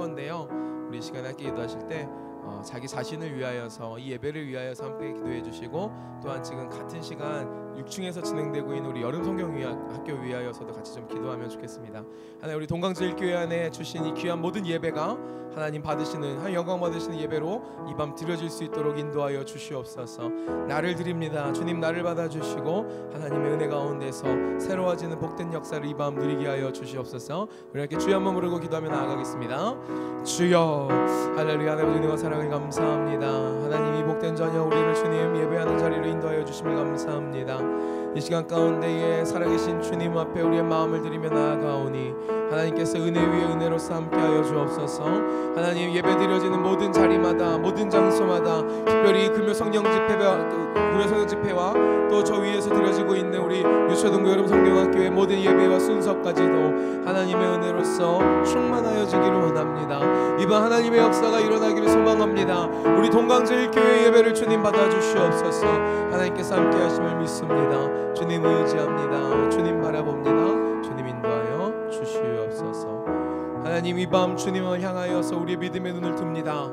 건데요. 우리 이 시간에 함께 기도하실 때 자기 자신을 위하여서, 이 예배를 위하여서 함께 기도해 주시고, 또한 지금 같은 시간 6층에서 진행되고 있는 우리 여름 성경 학교 위하여서도 같이 좀 기도하면 좋겠습니다. 하나님, 우리 동강제일교회 안에 주신 이 귀한 모든 예배가 하나님 받으시는, 하나님 영광 받으시는 예배로 이 밤 드려질 수 있도록 인도하여 주시옵소서. 나를 드립니다. 주님, 나를 받아주시고 하나님의 은혜 가운데서 새로워지는 복된 역사를 이 밤 누리게 하여 주시옵소서. 우리 함께 주여 한번 부르고 기도하며 나아가겠습니다. 주여, 할렐루야. 하나님 은혜와 사랑을 감사합니다. 하나님, 이 복된 저녁 우리를 주님 예배하는 자리로 인도하여 주심을 감사합니다. 이 시간 가운데에 살아계신 주님 앞에 우리의 마음을 드리며 나아가오니 하나님께서 은혜 위에 은혜로서 함께하여 주옵소서. 하나님, 예배 드려지는 모든 자리마다, 모든 장소마다, 특별히 금요 성령 집회와 또 저 위에서 드려지고 있는 우리 유초등부 여름 성경학교의 모든 예배와 순서까지도 하나님의 은혜로서 충만하여 지기를 원합니다. 이번 하나님의 역사가 일어나기를 소망합니다. 우리 동강제일교회 예배를 주님 받아주시옵소서. 하나님께서 함께하심을 믿습니다. 주님 의지합니다. 주님 바라봅니다. 주님 인도하여 주시옵소서. 하나님, 이 밤 주님을 향하여서 우리의 믿음의 눈을 듭니다.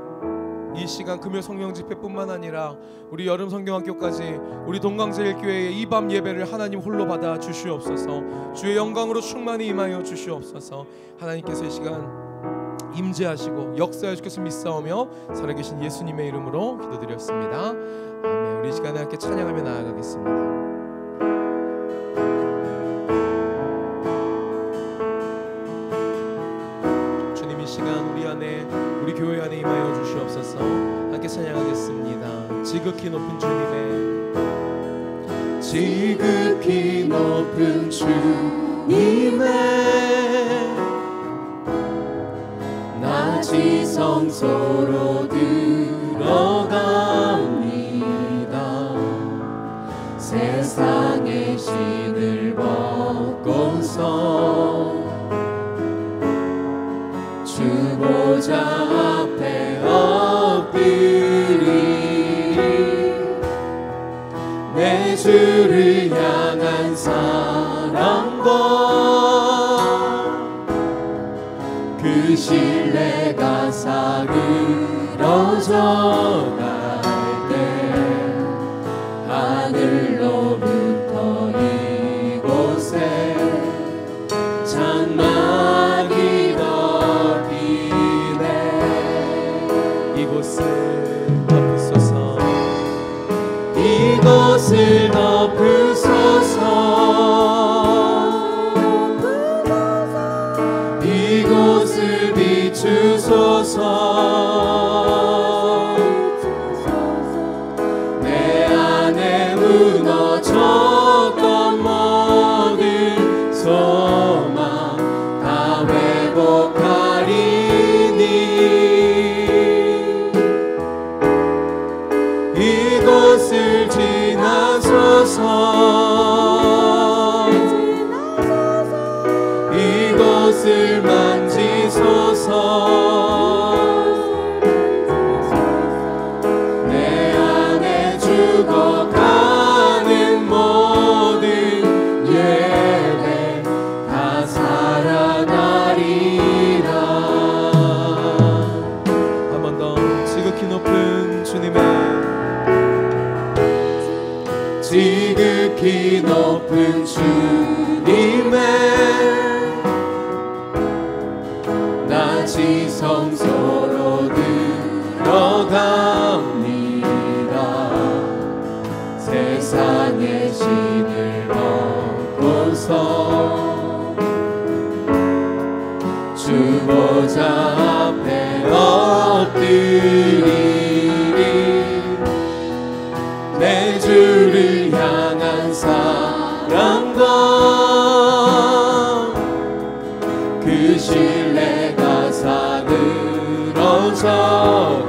이 시간 금요 성령 집회뿐만 아니라 우리 여름 성경학교까지 우리 동강제일교회의 이 밤 예배를 하나님 홀로 받아 주시옵소서. 주의 영광으로 충만히 임하여 주시옵소서. 하나님께서 이 시간 임재하시고 역사하실 것을 믿사오며 살아계신 예수님의 이름으로 기도드렸습니다. 아멘. 우리 이 시간에 함께 찬양하며 나아가겠습니다. 우리 교회 안에 임하여 주시옵소서. 함께 찬양하겠습니다. 지극히 높은 주님의, 지극히 높은 주님의 낮이 성소로 들어갑니다. 세상의 신을 벗고서 주 보좌 앞에 엎드리리. 내 주를 향한 사랑과 그 신뢰가 사그러져 갈 때 하늘로부터 이곳에 장막이 이곳을 덮으소서. 이곳을 비추소서. 내 안에 무너졌던 모든 소망 다 회복하리니 이곳을 이곳을 만지소서. 내 안에 죽어가는 모든 예배 다 살아나리라. 한 번 더. 지극히 높은 주님의, 지극히 높은 주님의 낮이 성소로 들어갑니다. 세상의 신을 벗고서 주 보좌 앞에 엎드리리. 내 주를 향한 사랑과 그 신뢰가 사그러져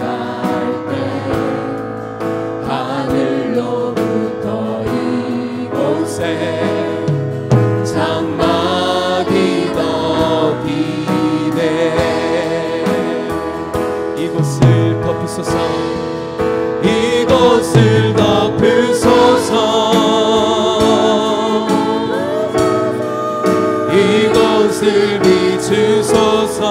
갈 때 하늘로부터 이곳에 장막이 덮이네. 이곳을 덮으소서. 이곳을 덮으소서. 이곳을 비추소서.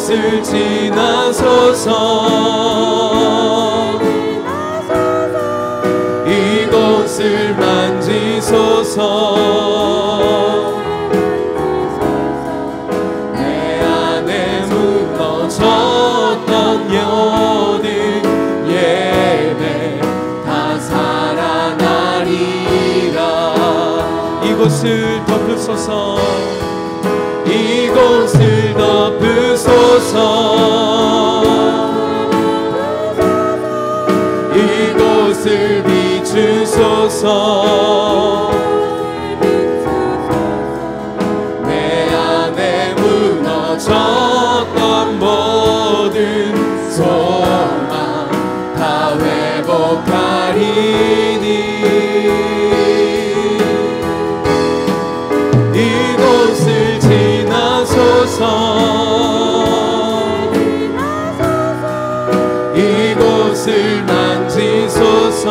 이곳을 지나소서 이곳을 만지소서 내 안에 무너졌던 모든 예배 다 살아나리라 이곳을 덮으소서 이곳을 덮으소서 이곳을 비추소서 내 안에 무너졌던 모든 소망 다 회복하리니 이곳을 지나소서 이곳을 만지소서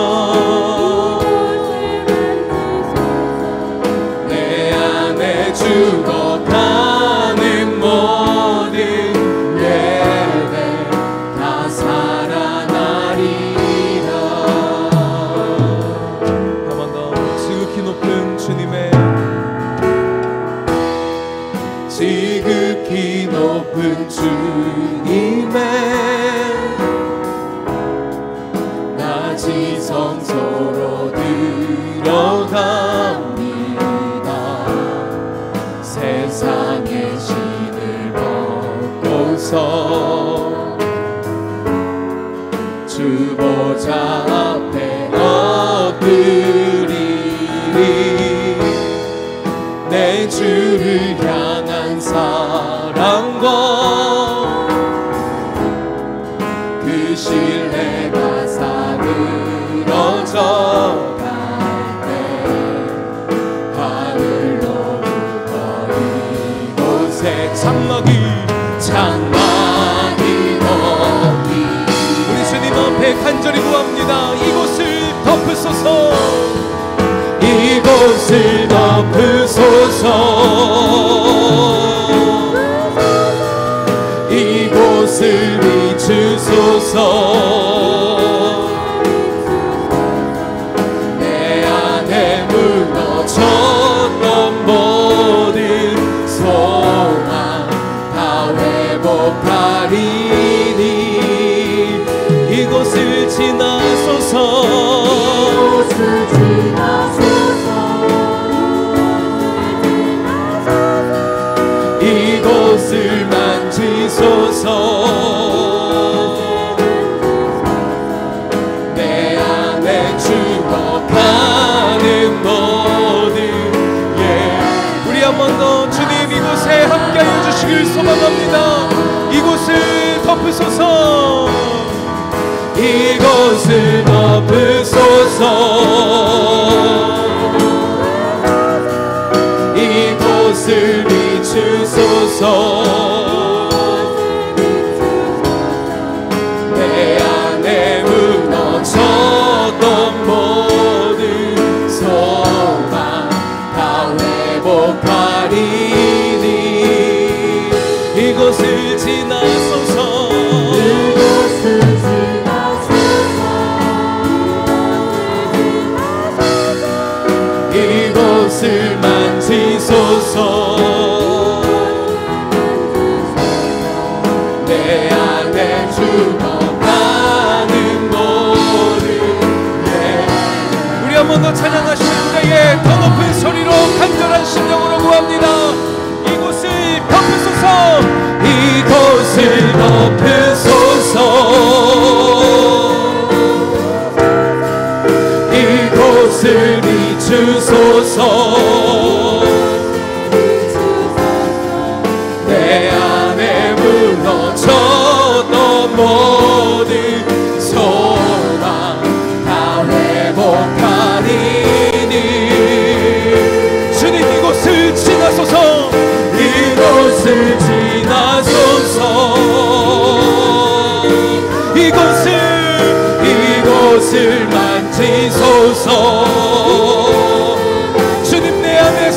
내 안에 죽어가는 모든 예배 다 살아나리라 한 번 더 지극히 높은 주님의 지극히 높은 주님의 지성소로 들어갑니다 세상의 신을 벗고서 주 보좌 앞에 엎드리리 내 주를 향한 사랑과 그 신뢰가 사그러져 갈 때 하늘로부터 이곳에 장막이 높이 우리 주님 앞에 간절히 구합니다 이곳을 덮으소서 이곳을 덮으소서 이곳을 비추소서 내 안에 무너졌던 모든 소망 다 회복하리니 이곳을 지나소서 이곳을 만지소서 내 안에 죽어가는 모든 우리 한 번 더 주님 이곳에 함께하여 주시길 소망합니다 이곳을 덮으소서 이곳을 덮으소서 이곳을 비추소서 내 안에 무너졌던 모든 소망 다 회복하리니 이곳을 지나소서 이곳을 만지소서 내 안에 죽어가는 모든 우리 한 번 더 찬양하시는 때에 더 높은 소리로 간절한 심령으로 구합니다 이곳을 덮으소서 이곳을 덮으소서 이곳을 비추소서 내 안에 무너졌던 모든 소망 다 회복하리니 주님 이곳을 지나소서 이곳을 지나소서 이곳을 만지소서 주님 내 안에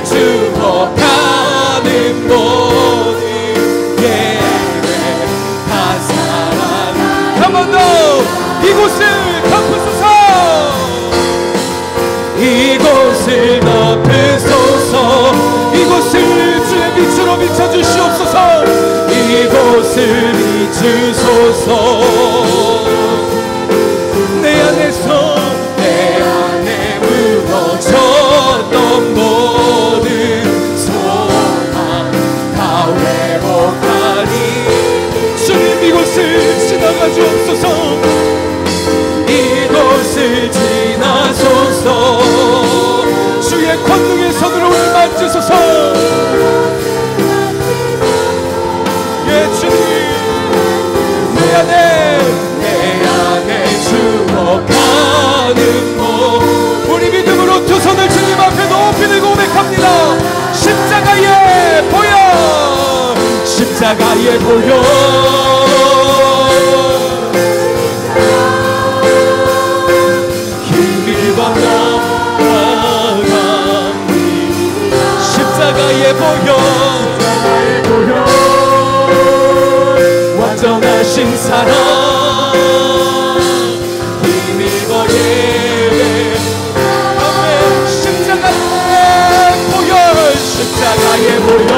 죽어가는 모든 이곳을 덮으소서. 이곳을 덮으소서. 이곳을 주의 빛으로 비춰주시옵소서. 이곳을 비추소서. 내 안에 무너졌던 모든 소망 다 회복하니 주님 이곳을 지나가 주옵소서. 이곳을 지나소서. 주의 권능의 손으로 우리 만지소서. 예 주님, 내 안에 죽어가는 몸 우리 믿음으로 두 손을 주님 앞에 높이 들고 고백합니다. 십자가의 보혈, 십자가의 보혈, 힘입어 나아갑니다. 십자가의 보혈, 완전하신 사랑, 힘입어 예배. 아멘. 십자가의 보혈, 십자가의 보혈,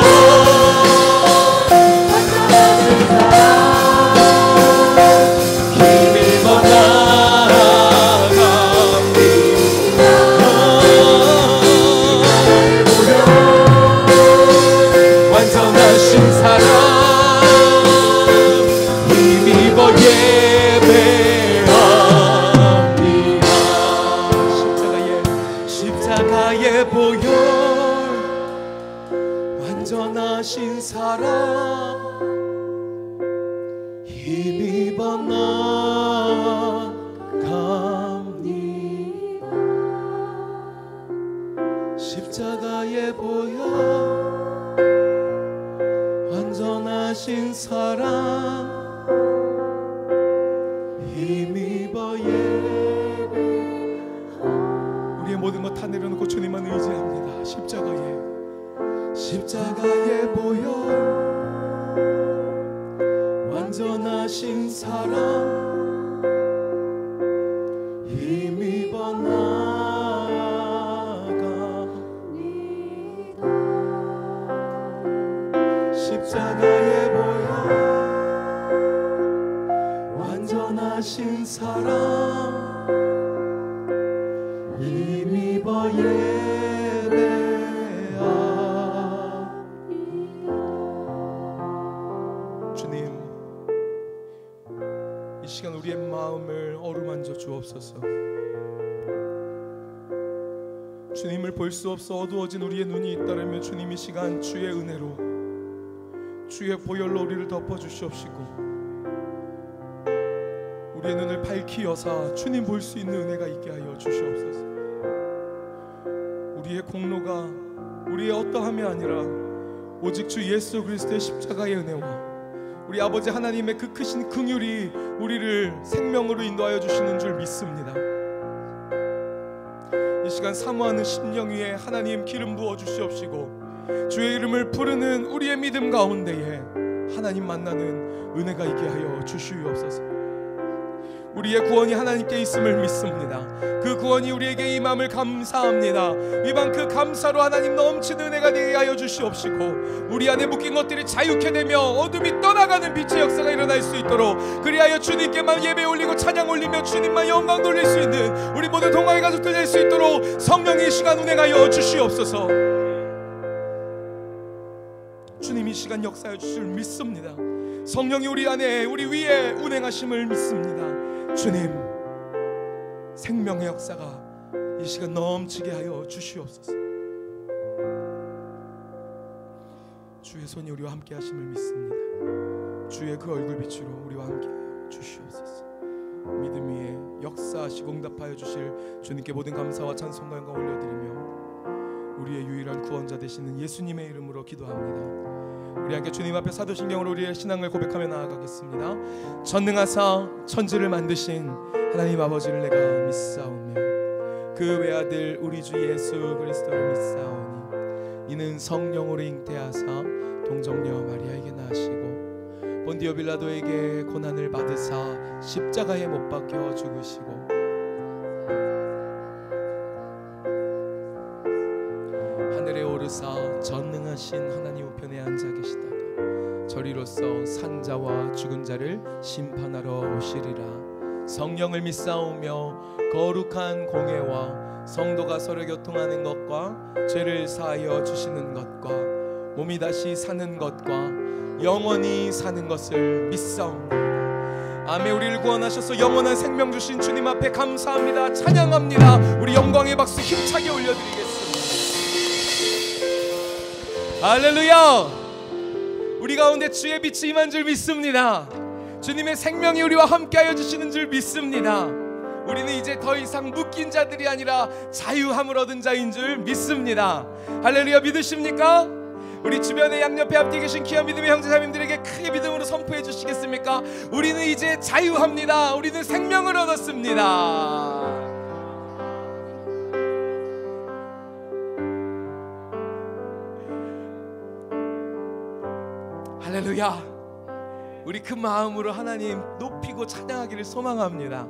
힘입어 나아갑니다. 완전하신 사랑, 십자가의 보혈, 완전하신 사랑, 힘입어 나아갑니다. 십자가의 보혈, 완전하신 사랑, 힘입어 예배. 우리의 모든 것 다 내려놓고 주님만 의지합니다. 십자가의 보혈, 완전하신 사랑, 힘입어 나아갑니다. 십자가의 보혈, 완전하신 사랑, 힘입어 예배합니다. 주님, 이 시간 우리의 마음을 어루만져 주옵소서. 주님을 볼 수 없어 어두워진 우리의 눈이 있다면 주님 이 시간 주의 은혜로, 주의 보혈로 우리를 덮어주시옵시고 우리의 눈을 밝히 여사 주님 볼 수 있는 은혜가 있게 하여 주시옵소서. 우리의 공로가 우리의 어떠함이 아니라 오직 주 예수 그리스도의 십자가의 은혜와 우리 아버지 하나님의 그 크신 긍휼이 우리를 생명으로 인도하여 주시는 줄 믿습니다. 이 시간 사모하는 심령 위에 하나님 기름 부어 주시옵시고 주의 이름을 부르는 우리의 믿음 가운데에 하나님 만나는 은혜가 있게 하여 주시옵소서. 우리의 구원이 하나님께 있음을 믿습니다. 그 구원이 우리에게 임함을 감사합니다. 이방 그 감사로 하나님 넘치는 은혜가 되게 하여 주시옵시고 우리 안에 묶인 것들이 자유케 되며 어둠이 떠나가는 빛의 역사가 일어날 수 있도록 그리하여 주님께만 예배 올리고 찬양 올리며 주님만 영광 돌릴 수 있는 우리 모든 동아의 가족들 될 수 있도록 성령의 시간 운행하여 주시옵소서. 주님 이 시간 역사해 주실 믿습니다. 성령이 우리 안에 우리 위에 운행하심을 믿습니다. 주님 생명의 역사가 이 시간 넘치게 하여 주시옵소서. 주의 손이 우리와 함께 하심을 믿습니다. 주의 그 얼굴 빛으로 우리와 함께 하여 주시옵소서. 믿음 위에 역사하시고 응답하여 주실 주님께 모든 감사와 찬송과 영광 올려드리며 우리의 유일한 구원자 되시는 예수님의 이름으로 기도합니다. 우리 함께 주님 앞에 사도신경으로 우리의 신앙을 고백하며 나아가겠습니다. 전능하사 천지를 만드신 하나님 아버지를 내가 믿사오며 그 외아들 우리 주 예수 그리스도를 믿사오니 이는 성령으로 잉태하사 동정녀 마리아에게 나시고 본디오 빌라도에게 고난을 받으사 십자가에 못 박혀 죽으시고 하늘에 오르사 전능하신 하나님 우편에 앉아 계시다가 저리로서 산자와 죽은 자를 심판하러 오시리라. 성령을 믿사오며 거룩한 공회와 성도가 서로 교통하는 것과 죄를 사하여 주시는 것과 몸이 다시 사는 것과 영원히 사는 것을 믿사옵나이다. 아멘. 우리를 구원하셔서 영원한 생명 주신 주님 앞에 감사합니다. 찬양합니다. 우리 영광의 박수 힘차게 올려드리겠습니다. 할렐루야. 우리 가운데 주의 빛이 임한 줄 믿습니다. 주님의 생명이 우리와 함께하여 주시는 줄 믿습니다. 우리는 이제 더 이상 묶인 자들이 아니라 자유함을 얻은 자인 줄 믿습니다. 할렐루야. 믿으십니까? 우리 주변에 양옆에 앞뒤 계신 귀한 믿음의 형제자매님들에게 크게 믿음으로 선포해 주시겠습니까? 우리는 이제 자유합니다. 우리는 생명을 얻었습니다. 할렐루야. 우리 큰 마음으로 하나님 높이고 찬양하기를 소망합니다.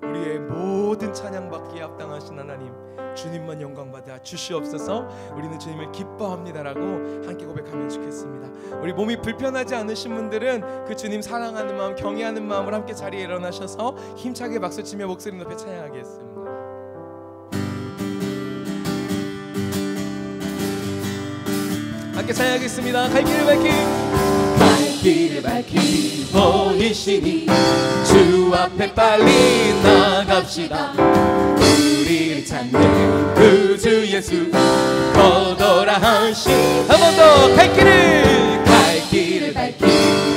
우리의 모든 찬양받기에 합당하신 하나님, 주님만 영광받아 주시옵소서. 우리는 주님을 기뻐합니다라고 함께 고백하면 좋겠습니다. 우리 몸이 불편하지 않으신 분들은 그 주님 사랑하는 마음, 경외하는 마음으로 함께 자리에 일어나셔서 힘차게 박수치며 목소리 높여 찬양하겠습니다. 함께 찬양하겠습니다. 갈 길을 밝히 길을 밝히 보이시니 주 앞에 빨리 나갑시다. 우리를 찾는 그 주 예수 거더라 하신 한 번 더 갈 길을 밝히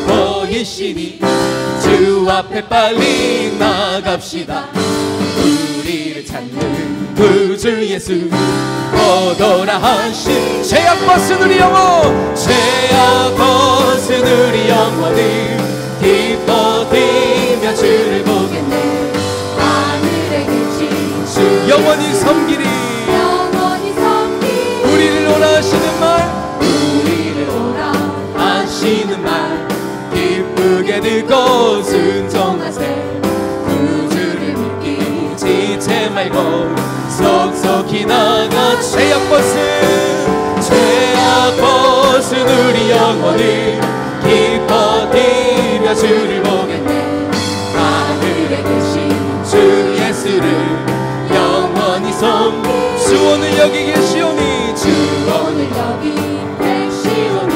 보이시니 주 앞에 빨리 나갑시다. 우리를 찾는 그 주 예수 거더라 하신 죄악 벗은 우리 영혼, 죄악 벗은 우리 영혼이 기뻐 뛰며 주를 보겠네. 하늘에 계신 주 영원히 섬기리. 우리를 오라 하시는 말, 우리를 오라 하시는 말 기쁘게 듣고 순종하세. 구주를 믿기 지체 말고 속속히 나가. 죄악 벗은 우리 영혼이 기뻐 뛰며 주를 보겠네. 하늘에 계신 주 예수를 영원히 섬기. 주 오늘 여기 계시오니, 주 오늘 여기 계시오니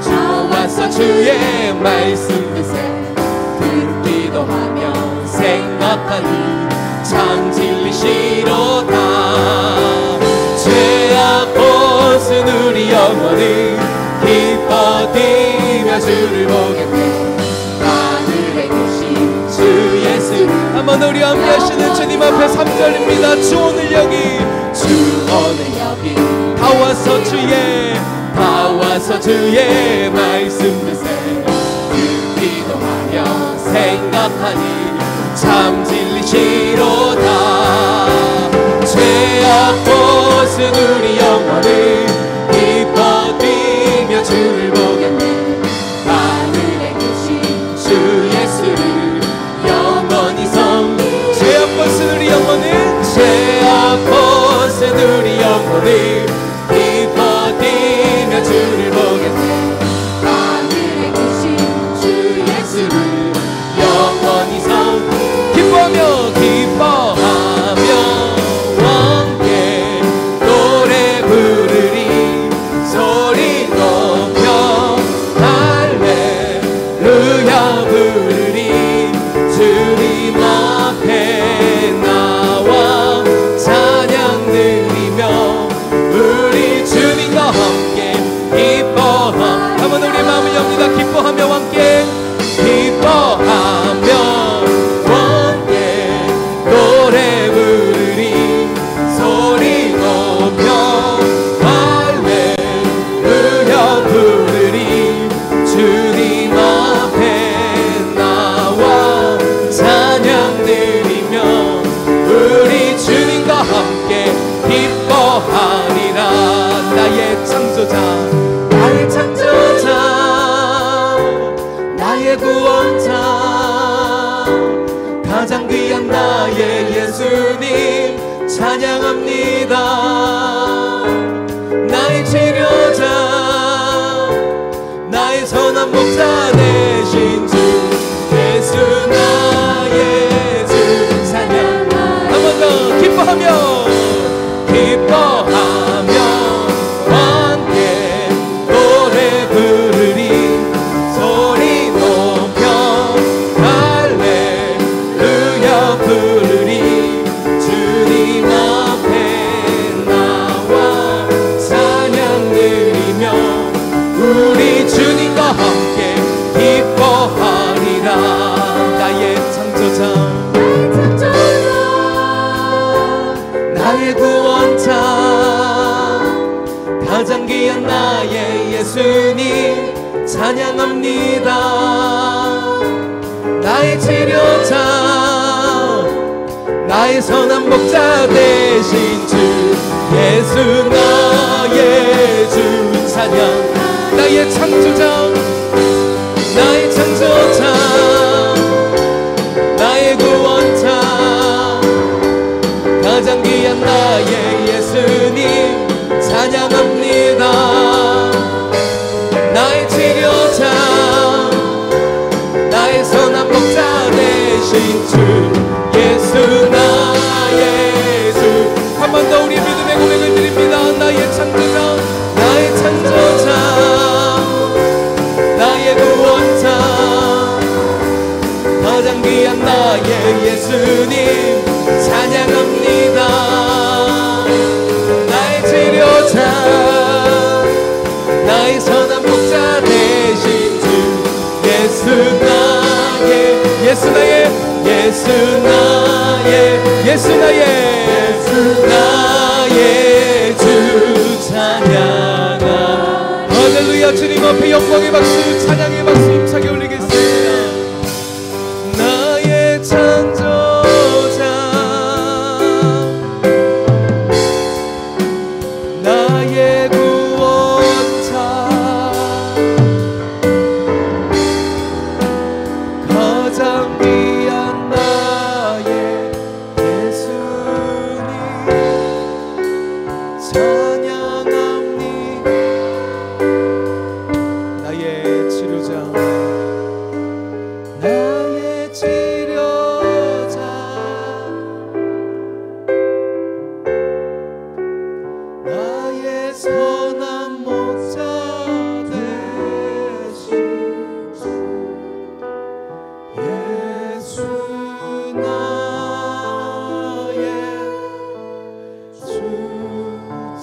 나와서 주의 말씀 듣기도 하며 생각하니 참 진리시로다. 죄악 벗은 우리 영혼이 기뻐 뛰며 주를 보겠네. 하늘에 계신 주 예수 한번 우리 함께 하시는 주님 앞에 3절입니다. 주 오늘 여기, 주 오늘 여기 다 와서 주의 말씀 듣기도 하며 생각하니 참 진리시로다. 죄악 벗은 우리 영혼을 기뻐 뛰며 주를 보겠네. 하늘에 계신 주 예수를 영원히 섬기. 죄악 벗은 우리 영혼은, 죄악 벗은 우리 영혼을 기뻐 뛰며 주를 보겠네. 하늘에 계신 주 예수를 영원히 섬기. 기뻐하며 함께 노래 부르리. 소리 높여 할렐루야 부르리. 주님 앞에 나와 찬양 드리며 우리 주님과 함께 기뻐하. 한번 우리 마음을 엽니다. 기뻐하며 함께, 기뻐하며 함께 노래 부르리. 소리 높여 할렐루야 부르리. 주님 앞에 나와 찬양 드리며 우리 주님과 함께 기뻐하리라. 나의 창조자 찬양합니다. 나의 치료자, 나의 선한 목자 되신 주 예수 나의 주 찬양. 한 번 더 기뻐하며 함께 노래 부르리. 소리 높여 할렐루야 부르리. 주님 앞에 나와 찬양 드리며 우리 주님과 함께 기뻐하리라. 나의 창조자, 나의 구원자, 가장 귀한 나의 예수님 찬양합니다. 나의 치료자, 나의 선한 목자 되신 주 예수 나의 주 찬양. 나의 창조자, 나의 창조자, 나의 구원자, 가장 귀한 나의 예수님 찬양합니다. 나의 치료자, 나의 선한 목자 되신 주 예수 나의 주. 한 번 더 우리의 믿음의 고백을 드립니다. 나의 창조자, 나의 창조자, 나의 구원자, 가장 귀한 나의 예수님 찬양합니다. 나의 치료자, 나의 선한 목자 되신 주 예수 나의 예수 나의 예수 나의 예수 나의 주 찬양하. 할렐루야. 주님 앞에 영광의 박수, 찬양의 박수 힘차게 올리겠습니다. 나의 창조자, 나의 구원자, 가장 귀한 나의 예수님 찬양합니다. 나의 치료자, 나의 치료자, 나의 선한 목자 되신 주 예수 나의 주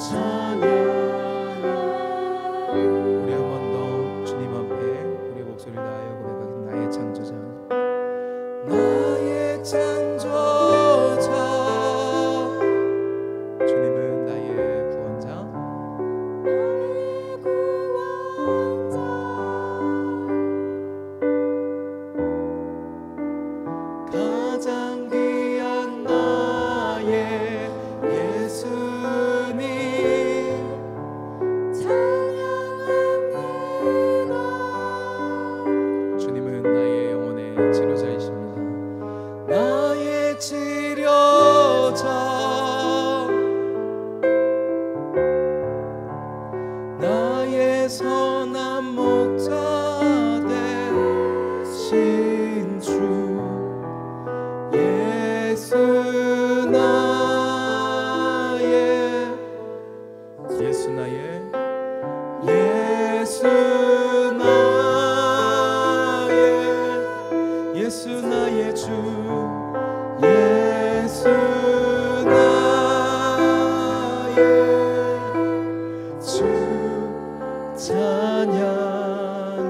찬양. 우리 한 번 더 주님 앞에 우리 목소리를 다하여 고백하겠습니다. 나의 창조자, 나의 창조자, 주님은 나의 구원자, 가장 귀한 나의 예수님 찬양합니다. 주님은 나의 영혼의 치료자이십니다. 나의 치료자, 나의 선한 목자 되신 주 예수 나의 예수 나의 예수 나의 예수 나의 주 예수 나의 주 찬양하리.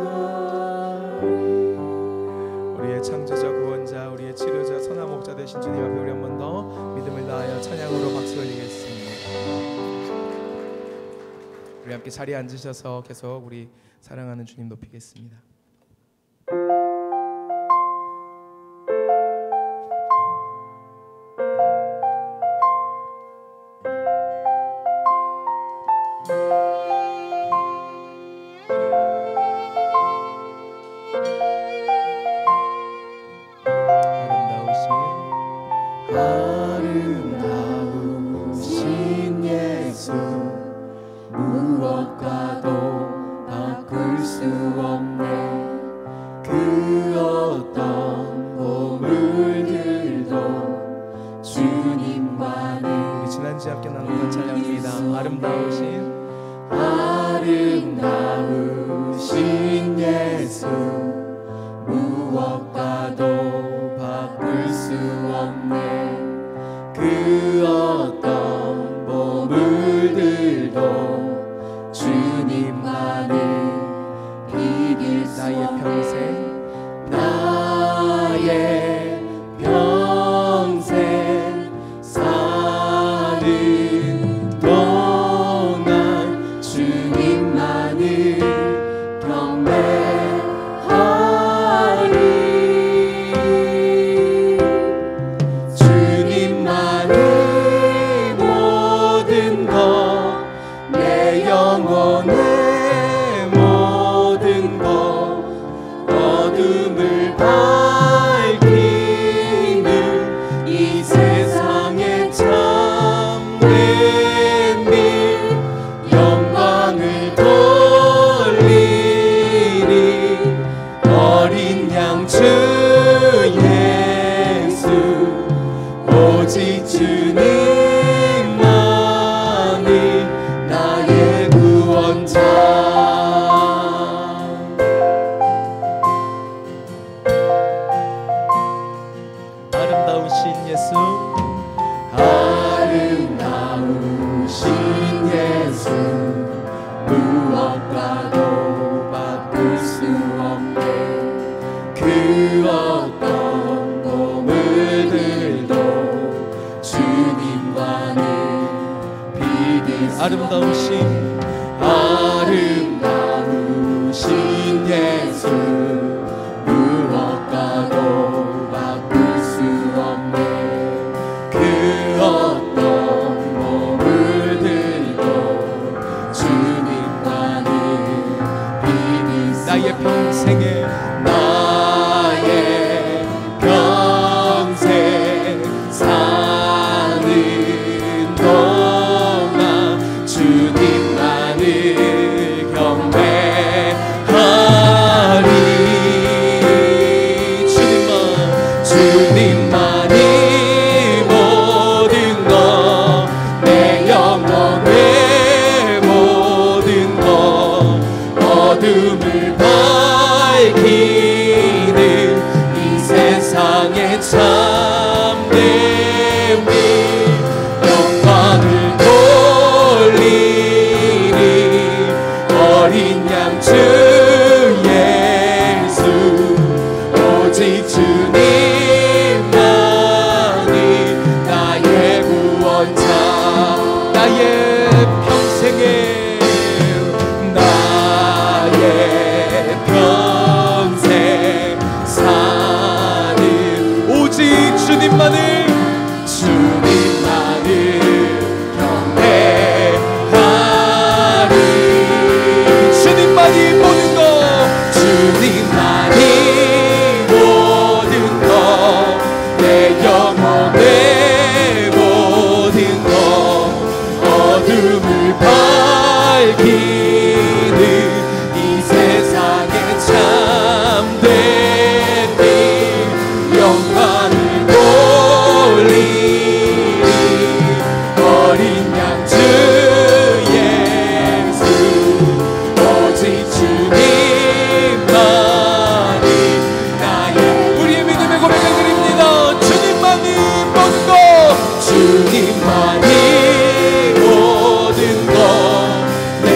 우리의 창조자, 구원자, 우리의 치료자, 선한 목자 되신 주님 앞에 우리 한 번 더 믿음을 다하여 찬양으로 박수 올리겠습니다. 우리 함께 자리에 앉으셔서 계속 우리 사랑하는 주님 높이겠습니다. 아름다운 무엇과도 바꿀 수 없네. 그 어떤 보물들도 주님만을. 우리 지난주에 함께 나눴던 찬양입니다. 아름다우신 예수, 무엇과도 바꿀 수 없네. 그 어떤 보물들도 주님만을 비길 수 없네. 나의 평생 사는 동안 주님만을 경배하리. 주님만을 모든 것, 내 영혼의 모든 것, 어둠을 밝히는 이 세상의 참된 빛, 영광을 돌리리. 어린 양 주 예수, 오직 주님만이 나의 구원자. 아름다우신 예수, 아름다우신 예수, 무엇과도 바꿀 수 없네. 그 어떤 보물들도 주님만을 비길 수 아름다우신 아름다우신 예수, 무엇과도 바꿀 수 없네. 그 어떤 보물들도 주님만을 비길 수 나의 평생에 나의 평생 사는 동안 주님만을 경배하리. 주님만이 모든 것, 내 영혼의 모든 것, 어둠을 밝히는 이 세상의 참된 빛, 영광을 돌리리. 어린 양 주 예수, 오직 주님만이 나의 구원자. 나의 평생에 나의 평생 사는 오직 주님만을 경배하리. 주님만이 모든 것, 주님만이 모든 것, 내 영혼의 모든 것, 어둠을 밝히는 이 세상의 참된 빛, 영광을 돌리리. 어린 양 주 예수, 오직 주님만이 나의. 우리의 믿음의 고백을 드립니다. 주님만이 모든 것, 주님만이 모든 것, 내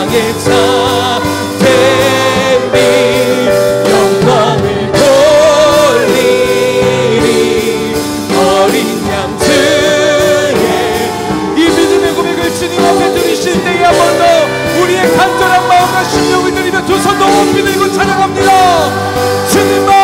세상에 참되리 영광을 돌리리 어린 양들의 이 믿음의 고백을 주님 앞에 드리실 때에 한 번 더 우리의 간절한 마음과 심령을 드리며 두 손 높이 들고 찬양합니다. 주님만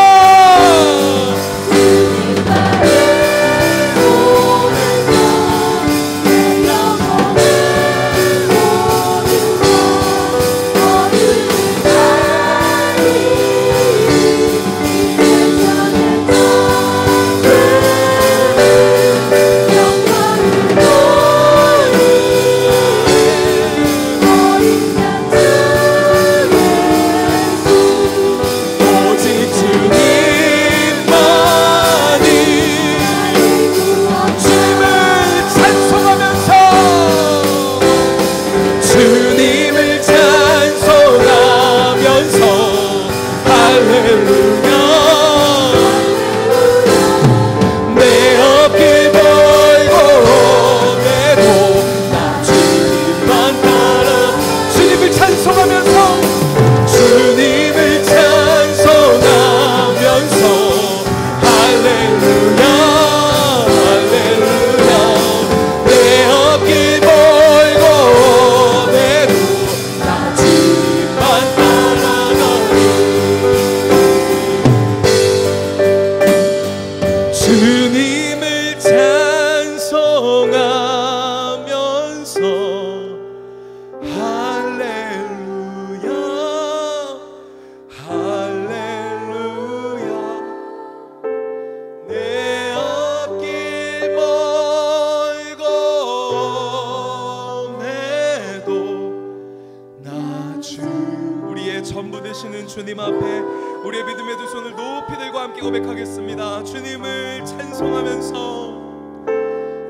전부 되시는 주님 앞에 우리의 믿음의 두 손을 높이 들고 함께 고백하겠습니다. 주님을 찬송하면서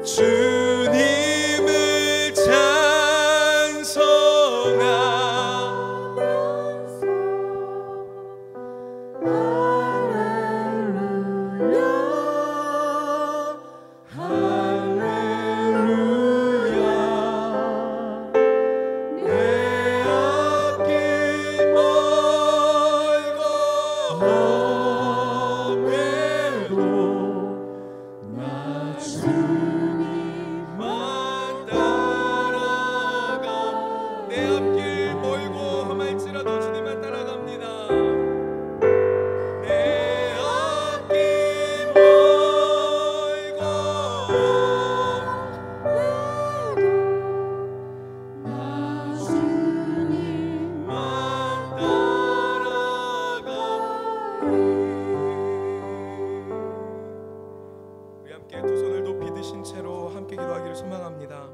주님을 두 손을 높이 드신 채로 함께 기도하기를 소망합니다.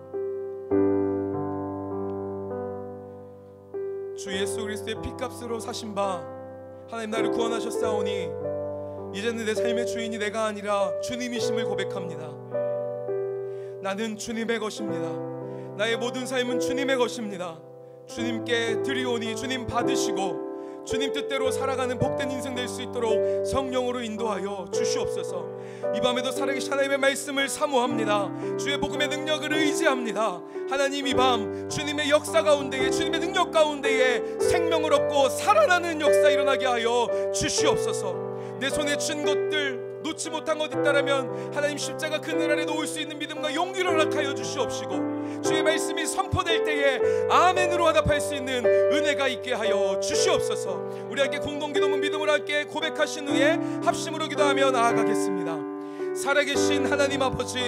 주 예수 그리스도의 피값으로 사신 바 하나님 나를 구원하셨사오니 이제는 내 삶의 주인이 내가 아니라 주님이심을 고백합니다. 나는 주님의 것입니다. 나의 모든 삶은 주님의 것입니다. 주님께 드리오니 주님 받으시고 주님 뜻대로 살아가는 복된 인생 될 수 있도록 성령으로 인도하여 주시옵소서. 이 밤에도 살아계신 하나님의 말씀을 사모합니다. 주의 복음의 능력을 의지합니다. 하나님, 이 밤 주님의 역사 가운데에, 주님의 능력 가운데에 생명을 얻고 살아나는 역사 일어나게 하여 주시옵소서. 내 손에 쥔 것들 놓지 못한 것 있다라면 하나님 십자가 그늘 아래 놓을 수 있는 믿음과 용기를 허락하여 주시옵시고, 주의 말씀이 선포될 때에 아멘으로 화답할 수 있는 은혜가 있게 하여 주시옵소서. 우리 함께 공동기도문 믿음으로 함께 고백하신 후에 합심으로 기도하며 나아가겠습니다. 살아계신 하나님 아버지,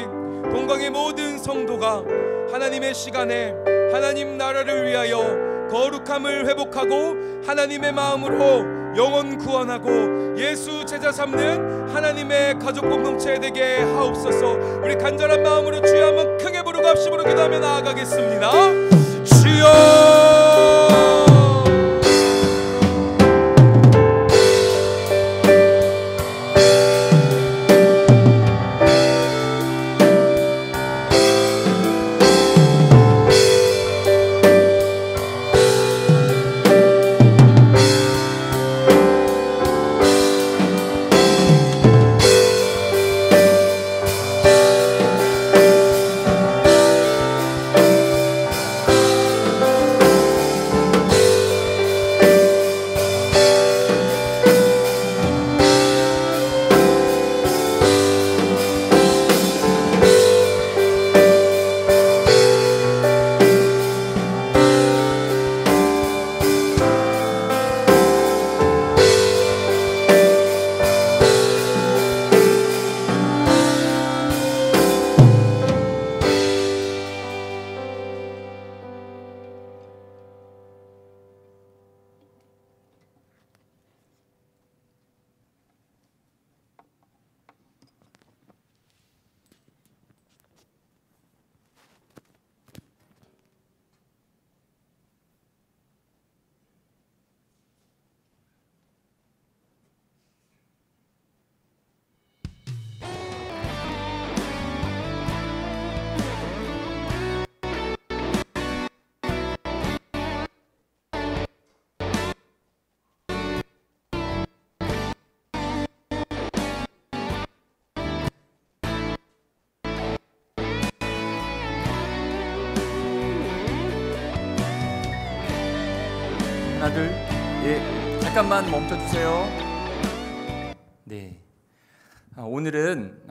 동광의 모든 성도가 하나님의 시간에 하나님 나라를 위하여 거룩함을 회복하고 하나님의 마음으로 영혼 구원하고 예수 제자 삼는 하나님의 가족 공동체 되게 하옵소서. 우리 간절한 마음으로 주여 한번 크게 부르고 합심으로 기도하며 나아가겠습니다. 주여 하나들, 예, 잠깐만 멈춰주세요. 네, 오늘은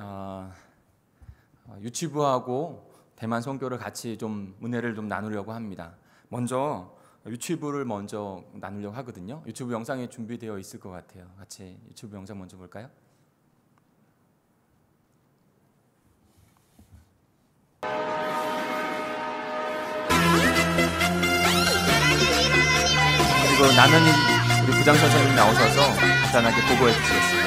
유치부하고 대만 선교를 같이 좀 은혜를 좀 나누려고 합니다. 먼저 유치부를 먼저 나누려고 하거든요. 유치부 영상이 준비되어 있을 것 같아요. 같이 유치부 영상 먼저 볼까요? 그리고 나면이 우리 부장 선생님 나오셔서 간단하게 보고해 주시겠습니다.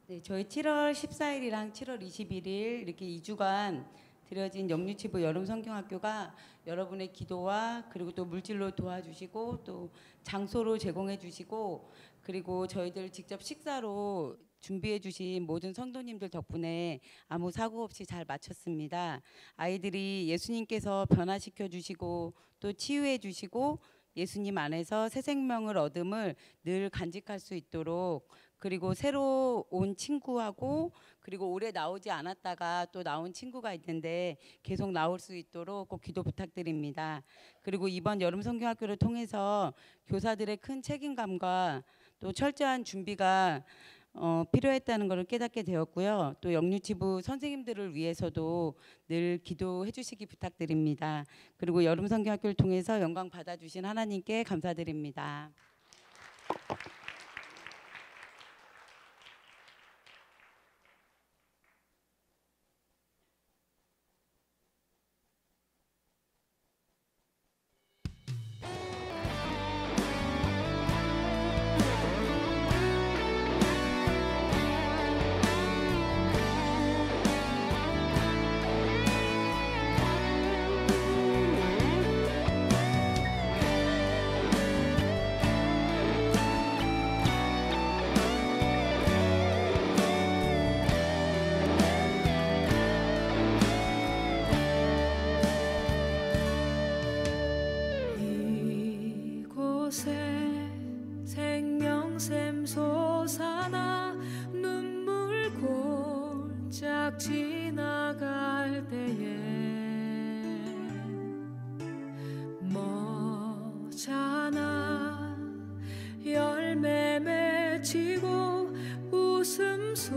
네, 저희 7월 14일이랑 7월 21일 이렇게 2주간 드려진 영유치부 여름성경학교가 여러분의 기도와 그리고 또 물질로 도와주시고 또 장소로 제공해 주시고 그리고 저희들 직접 식사로 준비해 주신 모든 성도님들 덕분에 아무 사고 없이 잘 마쳤습니다. 아이들이 예수님께서 변화시켜 주시고 또 치유해 주시고 예수님 안에서 새 생명을 얻음을 늘 간직할 수 있도록 그리고 새로 온 친구하고 그리고 오래 나오지 않았다가 또 나온 친구가 있는데 계속 나올 수 있도록 꼭 기도 부탁드립니다. 그리고 이번 여름성경학교를 통해서 교사들의 큰 책임감과 또 철저한 준비가 필요했다는 것을 깨닫게 되었고요. 또 영유치부 선생님들을 위해서도 늘 기도해 주시기 부탁드립니다. 그리고 여름성경학교를 통해서 영광 받아주신 하나님께 감사드립니다. 생명샘 솟아나 눈물 골짝 지나갈 때에 머잖아 열매 맺히고 웃음소리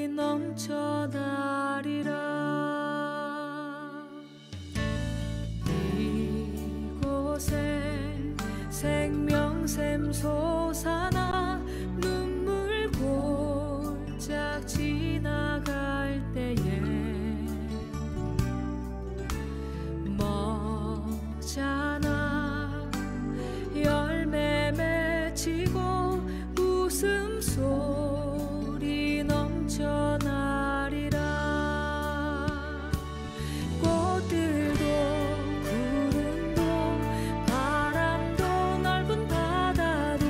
넘쳐나리라. 이곳에 생명샘 솟아나 눈물 골짝 지나갈 때에 머잖아 열매 맺히고 웃음소리 넘쳐나리라. 꽃들도 구름도 바람도 넓은 바다도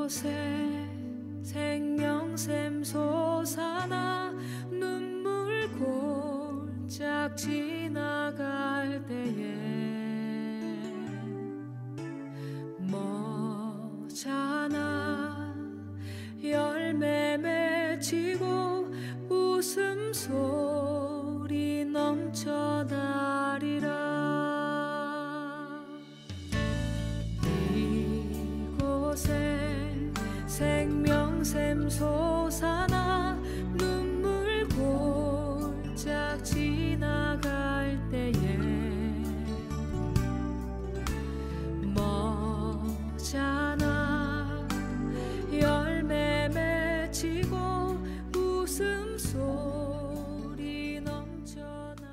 이곳에 생명샘 솟아나 눈물 골짝 지나갈 때에 머잖아 열매 맺히고 웃음소리 웃음 솟아나 눈물 골짝 지나갈 때에 머잖아 열매 맺히고 웃음소리 넘쳐나리.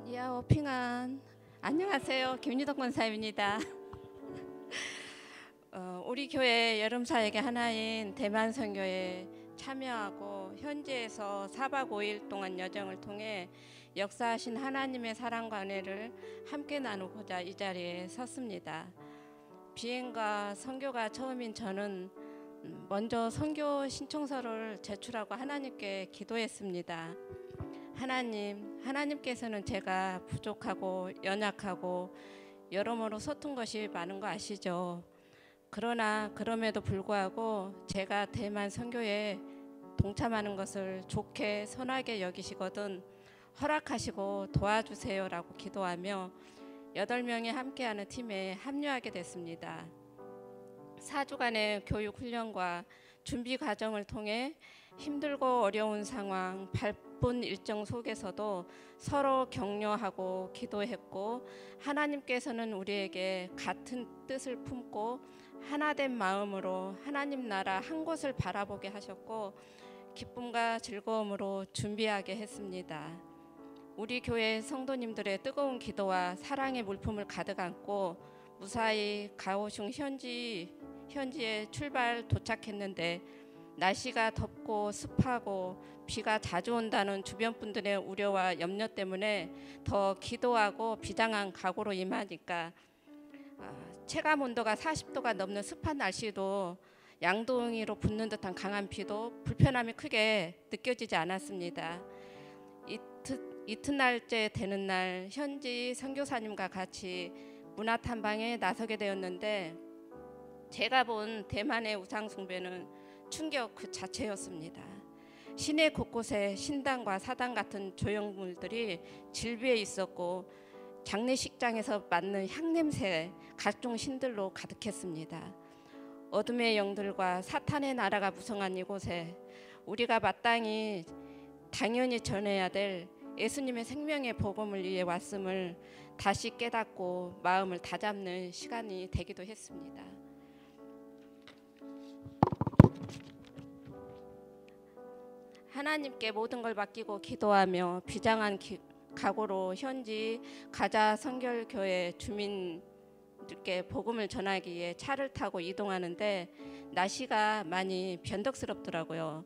니아오 핑안. 안녕하세요. 김유덕 권사입니다. 우리 교회 여름사역의 하나인 대만 선교에 참여하고 현지에서 4박 5일 동안 여정을 통해 역사하신 하나님의 사랑과 은혜를 함께 나누고자 이 자리에 섰습니다. 비행과 선교가 처음인 저는 먼저 선교 신청서를 제출하고 하나님께 기도했습니다. 하나님께서는 제가 부족하고 연약하고 여러모로 서툰 것이 많은 거 아시죠? 그러나 그럼에도 불구하고 제가 대만 선교에 동참하는 것을 좋게 선하게 여기시거든 허락하시고 도와주세요라고 기도하며 8명이 함께하는 팀에 합류하게 됐습니다. 4주간의 교육 훈련과 준비 과정을 통해 힘들고 어려운 상황, 바쁜 일정 속에서도 서로 격려하고 기도했고 하나님께서는 우리에게 같은 뜻을 품고 하나된 마음으로 하나님 나라 한 곳을 바라보게 하셨고 기쁨과 즐거움으로 준비하게 했습니다. 우리 교회 성도님들의 뜨거운 기도와 사랑의 물품을 가득 안고 무사히 가오슝 현지에 출발 도착했는데 날씨가 덥고 습하고 비가 자주 온다는 주변 분들의 우려와 염려 때문에 더 기도하고 비장한 각오로 임하니까 체감 온도가 40도가 넘는 습한 날씨도 양동이로 붓는 듯한 강한 비도 불편함이 크게 느껴지지 않았습니다. 이튿날째 되는 날 현지 선교사님과 같이 문화 탐방에 나서게 되었는데 제가 본 대만의 우상 숭배는 충격 그 자체였습니다. 시내 곳곳에 신당과 사당 같은 조형물들이 질비해 있었고 장례식장에서 맡는 향냄새 각종 신들로 가득했습니다. 어둠의 영들과 사탄의 나라가 무성한 이곳에 우리가 마땅히 당연히 전해야 될 예수님의 생명의 복음을 위해 왔음을 다시 깨닫고 마음을 다잡는 시간이 되기도 했습니다. 하나님께 모든 걸 맡기고 기도하며 비장한 각오로 현지 가자 선결교회 주민들께 복음을 전하기 위해 차를 타고 이동하는데 날씨가 많이 변덕스럽더라고요.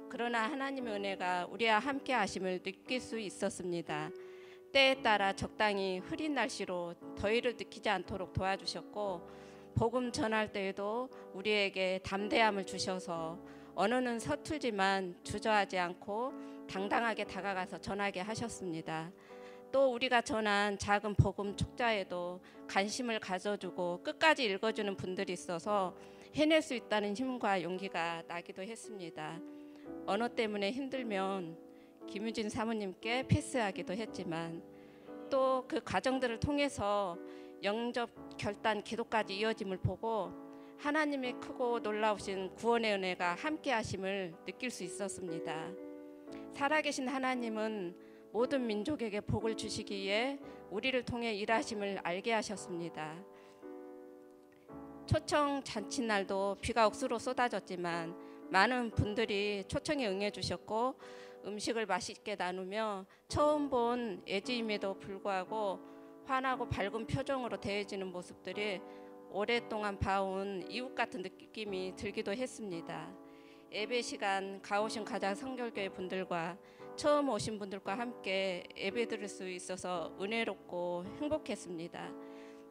그러나 하나님의 은혜가 우리와 함께 하심을 느낄 수 있었습니다. 때에 따라 적당히 흐린 날씨로 더위를 느끼지 않도록 도와주셨고 복음 전할 때에도 우리에게 담대함을 주셔서 언어는 서툴지만 주저하지 않고 당당하게 다가가서 전하게 하셨습니다. 또 우리가 전한 작은 복음 촉자에도 관심을 가져주고 끝까지 읽어주는 분들이 있어서 해낼 수 있다는 힘과 용기가 나기도 했습니다. 언어 때문에 힘들면 김유진 사모님께 패스하기도 했지만 또 그 과정들을 통해서 영접 결단 기도까지 이어짐을 보고 하나님의 크고 놀라우신 구원의 은혜가 함께 하심을 느낄 수 있었습니다. 살아계신 하나님은 모든 민족에게 복을 주시기 위해 우리를 통해 일하심을 알게 하셨습니다. 초청 잔칫날도 비가 억수로 쏟아졌지만 많은 분들이 초청에 응해 주셨고 음식을 맛있게 나누며 처음 본 예지임에도 불구하고 환하고 밝은 표정으로 대해지는 모습들이 오랫동안 봐온 이웃 같은 느낌이 들기도 했습니다. 예배 시간 가오슝 가자 선결교회 분들과 처음 오신 분들과 함께 예배 드릴 수 있어서 은혜롭고 행복했습니다.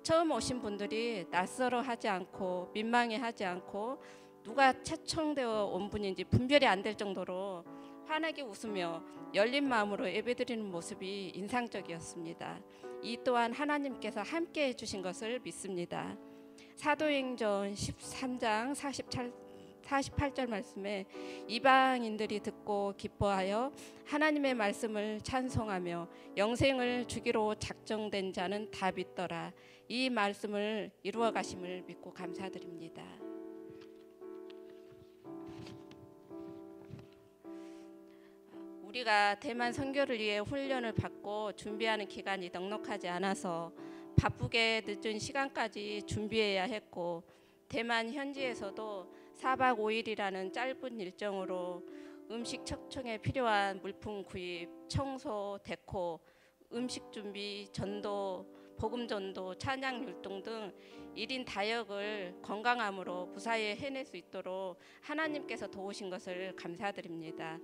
처음 오신 분들이 낯설어하지 않고 민망해하지 않고 누가 초청되어 온 분인지 분별이 안 될 정도로 환하게 웃으며 열린 마음으로 예배드리는 모습이 인상적이었습니다. 이 또한 하나님께서 함께 해주신 것을 믿습니다. 사도행전 13장 48절 말씀에 이방인들이 듣고 기뻐하여 하나님의 말씀을 찬송하며 영생을 주기로 작정된 자는 다 믿더라. 이 말씀을 이루어 가심을 믿고 감사드립니다. 우리가 대만 선교를 위해 훈련을 받고 준비하는 기간이 넉넉하지 않아서 바쁘게 늦은 시간까지 준비해야 했고, 대만 현지에서도 4박 5일이라는 짧은 일정으로 음식 척청에 필요한 물품 구입, 청소, 데코, 음식 준비, 전도, 복음 전도, 찬양 율동 등 1인 다역을 건강함으로 무사히 해낼 수 있도록 하나님께서 도우신 것을 감사드립니다.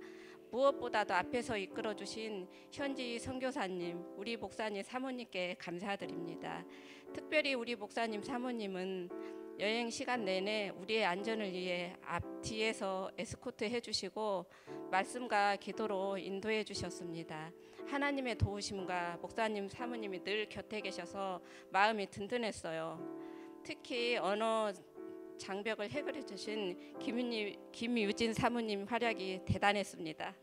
무엇보다도 앞에서 이끌어주신 현지 선교사님, 우리 목사님 사모님께 감사드립니다. 특별히 우리 목사님 사모님은 여행 시간 내내 우리의 안전을 위해 앞뒤에서 에스코트 해주시고 말씀과 기도로 인도해 주셨습니다. 하나님의 도우심과 목사님 사모님이 늘 곁에 계셔서 마음이 든든했어요. 특히 언어 장벽을 해결해 주신 김유진 사모님 활약이 대단했습니다.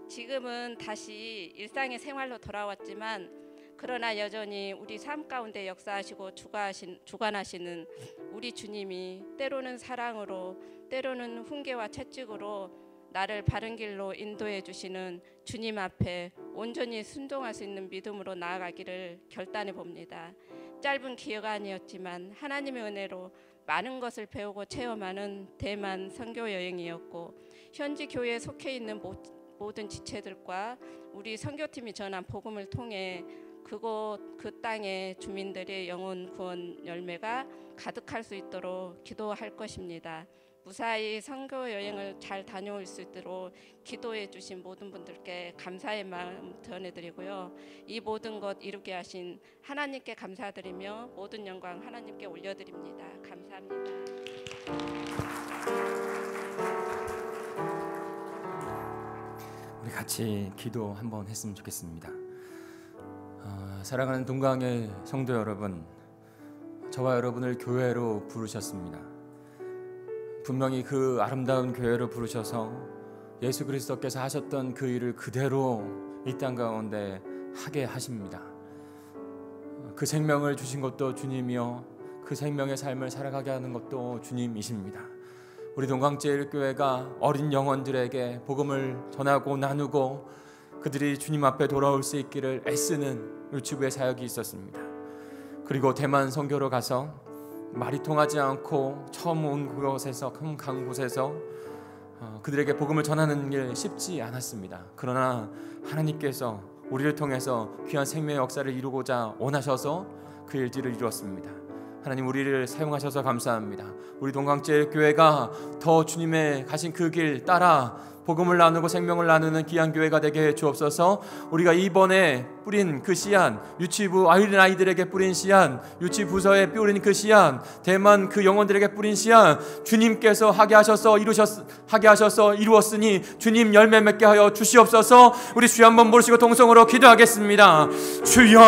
지금은 다시 일상의 생활로 돌아왔지만 그러나 여전히 우리 삶 가운데 역사하시고 주관하시는 우리 주님이 때로는 사랑으로, 때로는 훈계와 채찍으로 나를 바른 길로 인도해 주시는 주님 앞에 온전히 순종할 수 있는 믿음으로 나아가기를 결단해 봅니다. 짧은 기간이었지만 하나님의 은혜로 많은 것을 배우고 체험하는 대만 선교 여행이었고, 현지 교회에 속해 있는 모든 지체들과 우리 선교팀이 전한 복음을 통해 그곳 그 땅의 주민들의 영혼 구원 열매가 가득할 수 있도록 기도할 것입니다. 무사히 선교 여행을 잘 다녀올 수 있도록 기도해 주신 모든 분들께 감사의 마음 전해드리고요. 이 모든 것 이루게 하신 하나님께 감사드리며 모든 영광 하나님께 올려드립니다. 감사합니다. 우리 같이 기도 한번 했으면 좋겠습니다. 사랑하는 동강의 성도 여러분, 저와 여러분을 교회로 부르셨습니다. 분명히 그 아름다운 교회로 부르셔서 예수 그리스도께서 하셨던 그 일을 그대로 이 땅 가운데 하게 하십니다. 그 생명을 주신 것도 주님이요, 그 생명의 삶을 살아가게 하는 것도 주님이십니다. 우리 동강제일교회가 어린 영혼들에게 복음을 전하고 나누고 그들이 주님 앞에 돌아올 수 있기를 애쓰는 유치부의 사역이 있었습니다. 그리고 대만 선교로 가서 말이 통하지 않고 처음 온 그곳에서, 간 곳에서 그들에게 복음을 전하는 게 쉽지 않았습니다. 그러나 하나님께서 우리를 통해서 귀한 생명의 역사를 이루고자 원하셔서 그 일들을 이루었습니다. 하나님, 우리를 사용하셔서 감사합니다. 우리 동강제일교회가 더 주님의 가신 그 길 따라 복음을 나누고 생명을 나누는 귀한 교회가 되게 해 주옵소서. 우리가 이번에 뿌린 그 씨앗, 유치부 어린 아이들에게 뿌린 씨앗, 유치부서에 뿌린 그 씨앗, 대만 그 영혼들에게 뿌린 씨앗, 주님께서 하게 하셔서 이루었으니 주님 열매 맺게 하여 주시옵소서. 우리 주여 한번 부르시고 동성으로 기도하겠습니다. 주여,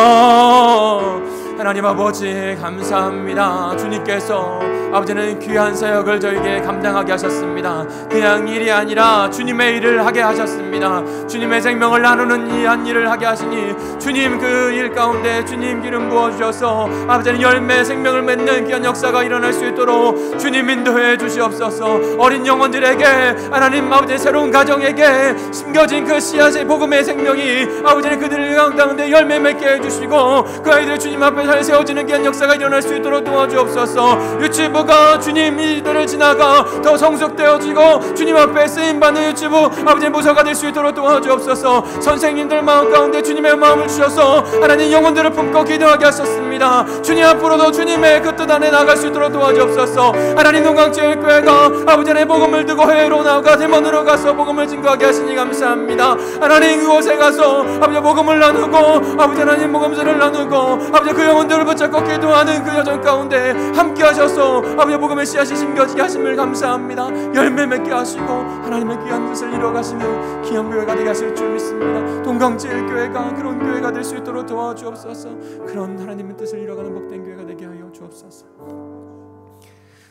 하나님 아버지 감사합니다. 주님께서 아버지는 귀한 사역을 저에게 감당하게 하셨습니다. 그냥 일이 아니라 주님의 일을 하게 하셨습니다. 주님의 생명을 나누는 이 한 일을 하게 하시니 주님 그 일 가운데 주님 기름 부어주셔서 아버지는 열매 생명을 맺는 귀한 역사가 일어날 수 있도록 주님 인도해 주시옵소서. 어린 영혼들에게 하나님 아버지 새로운 가정에게 심겨진 그 씨앗의 복음의 생명이 아버지는 그들을 가운데 열매 맺게 해주시고 그 아이들을 주님 앞에 잘 세워지는 귀한 역사가 일어날 수 있도록 도와주옵소서. 유치부가 주님 이들을 지나가 더 성숙되어지고 주님 앞에 쓰임받는 유치부 아버지 무서가 될 수 있도록 도와주옵소서. 선생님들 마음 가운데 주님의 마음을 주셔서 하나님 영혼들을 품고 기도하게 하셨습니다. 주님 앞으로도 주님의 그 뜻 안에 나갈 수 있도록 도와주옵소서. 하나님 동강제일교회가 아버지 하나님 복음을 듣고 해외로 나가 대만으로 가서 복음을 증거하게 하시니 감사합니다. 하나님 그곳에 가서 아버지 복음을 나누고 아버지 하나님 복음전을 나누고 아버지 그 영혼들을 붙잡고 기도하는 그 여정 가운데 함께 하셔서 아버지 복음의 씨앗이 심겨지게 하심을 감사합니다. 열매 맺게 하시고 하나님의 귀한 뜻을 이루어가시는 귀한 교회가 되게 하실 줄 믿습니다. 동강제일교회가 그런 교회가 될 수 있도록 도와주옵소서. 그런 하나님의 뜻을 이루어가는 복된 교회가 되게 하여 주옵소서.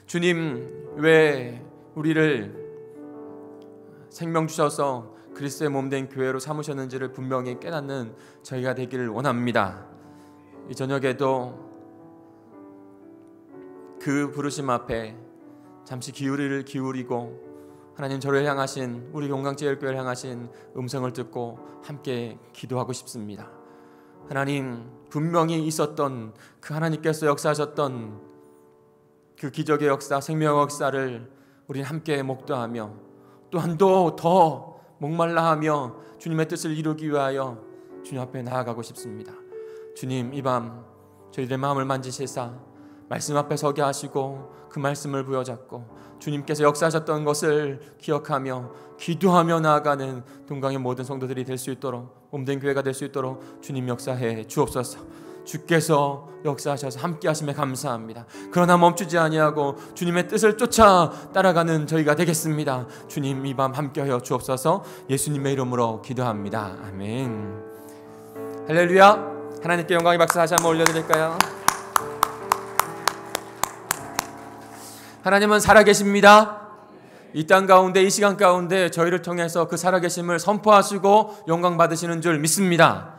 주님, 왜 우리를 생명 주셔서 그리스도의 몸된 교회로 삼으셨는지를 분명히 깨닫는 저희가 되기를 원합니다. 이 저녁에도 그 부르심 앞에 잠시 귀를 기울이고 하나님 저를 향하신, 우리 용강제일교회를 향하신 음성을 듣고 함께 기도하고 싶습니다. 하나님, 분명히 있었던 그 하나님께서 역사하셨던 그 기적의 역사, 생명의 역사를 우리는 함께 목도하며 또한 더 목말라하며 주님의 뜻을 이루기 위하여 주님 앞에 나아가고 싶습니다. 주님, 이 밤 저희들의 마음을 만지시사 말씀 앞에 서게 하시고 그 말씀을 부여잡고 주님께서 역사하셨던 것을 기억하며 기도하며 나아가는 동강의 모든 성도들이 될 수 있도록, 몸된 교회가 될 수 있도록 주님 역사해 주옵소서. 주께서 역사하셔서 함께 하심에 감사합니다. 그러나 멈추지 아니하고 주님의 뜻을 쫓아 따라가는 저희가 되겠습니다. 주님, 이 밤 함께하여 주옵소서. 예수님의 이름으로 기도합니다. 아멘. 할렐루야. 하나님께 영광의 박수 다시 한번 올려드릴까요? 하나님은 살아계십니다. 이 땅 가운데, 이 시간 가운데 저희를 통해서 그 살아계심을 선포하시고 영광 받으시는 줄 믿습니다.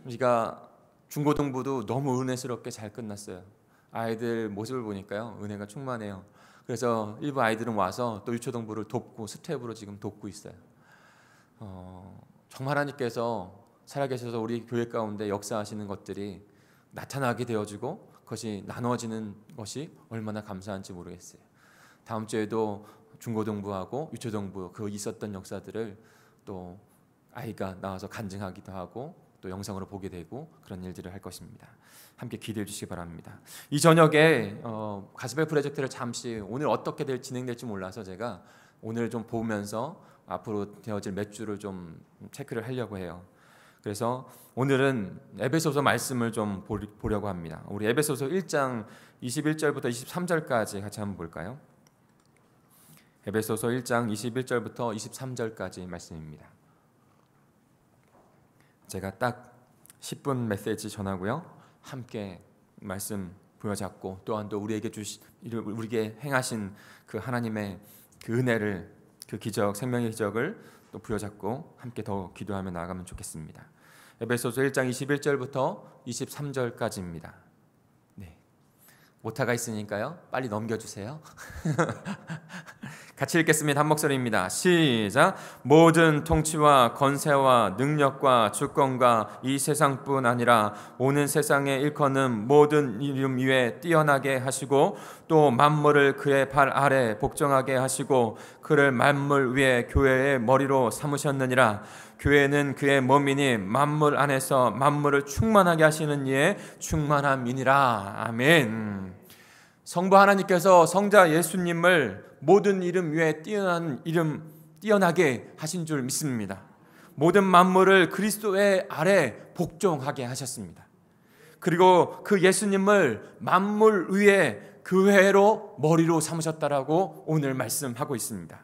우리가 중고등부도 너무 은혜스럽게 잘 끝났어요. 아이들 모습을 보니까요, 은혜가 충만해요. 그래서 일부 아이들은 와서 또 유초등부를 돕고 스텝으로 지금 돕고 있어요. 정말 하나님께서 살아계셔서 우리 교회 가운데 역사하시는 것들이 나타나게 되어지고 그것이 나누어지는 것이 얼마나 감사한지 모르겠어요. 다음 주에도 중고등부하고 유초등부 그 있었던 역사들을 또 아이가 나와서 간증하기도 하고 또 영상으로 보게 되고 그런 일들을 할 것입니다. 함께 기대해 주시기 바랍니다. 이 저녁에 가스펠 프로젝트를 잠시 오늘 어떻게 진행될지 몰라서 제가 오늘 좀 보면서 앞으로 되어질 몇 주를 좀 체크를 하려고 해요. 그래서 오늘은 에베소서 말씀을 좀 보려고 합니다. 우리 에베소서 1장 21절부터 23절까지 같이 한번 볼까요? 에베소서 1장 21절부터 23절까지 말씀입니다. 제가 딱 10분 메시지 전하고요, 함께 말씀 부여잡고 또한 또 우리에게 행하신 그 하나님의 그 은혜를, 그 기적, 생명의 기적을 또 부여잡고 함께 더 기도하며 나아가면 좋겠습니다. 에베소서 1장 21절부터 23절까지입니다. 네, 오타가 있으니까요, 빨리 넘겨주세요. 같이 읽겠습니다. 한 목소리입니다. 시작. 모든 통치와 권세와 능력과 주권과 이 세상뿐 아니라 오는 세상에 일컫는 모든 이름 위에 뛰어나게 하시고 또 만물을 그의 발 아래 복종하게 하시고 그를 만물 위에 교회의 머리로 삼으셨느니라. 교회는 그의 몸이니 만물 안에서 만물을 충만하게 하시는 이의 충만함이니라. 아멘. 성부 하나님께서 성자 예수님을 모든 이름 위에 뛰어나게 하신 줄 믿습니다. 모든 만물을 그리스도의 아래 복종하게 하셨습니다. 그리고 그 예수님을 만물 위에 교회로 머리로 삼으셨다라고 오늘 말씀하고 있습니다.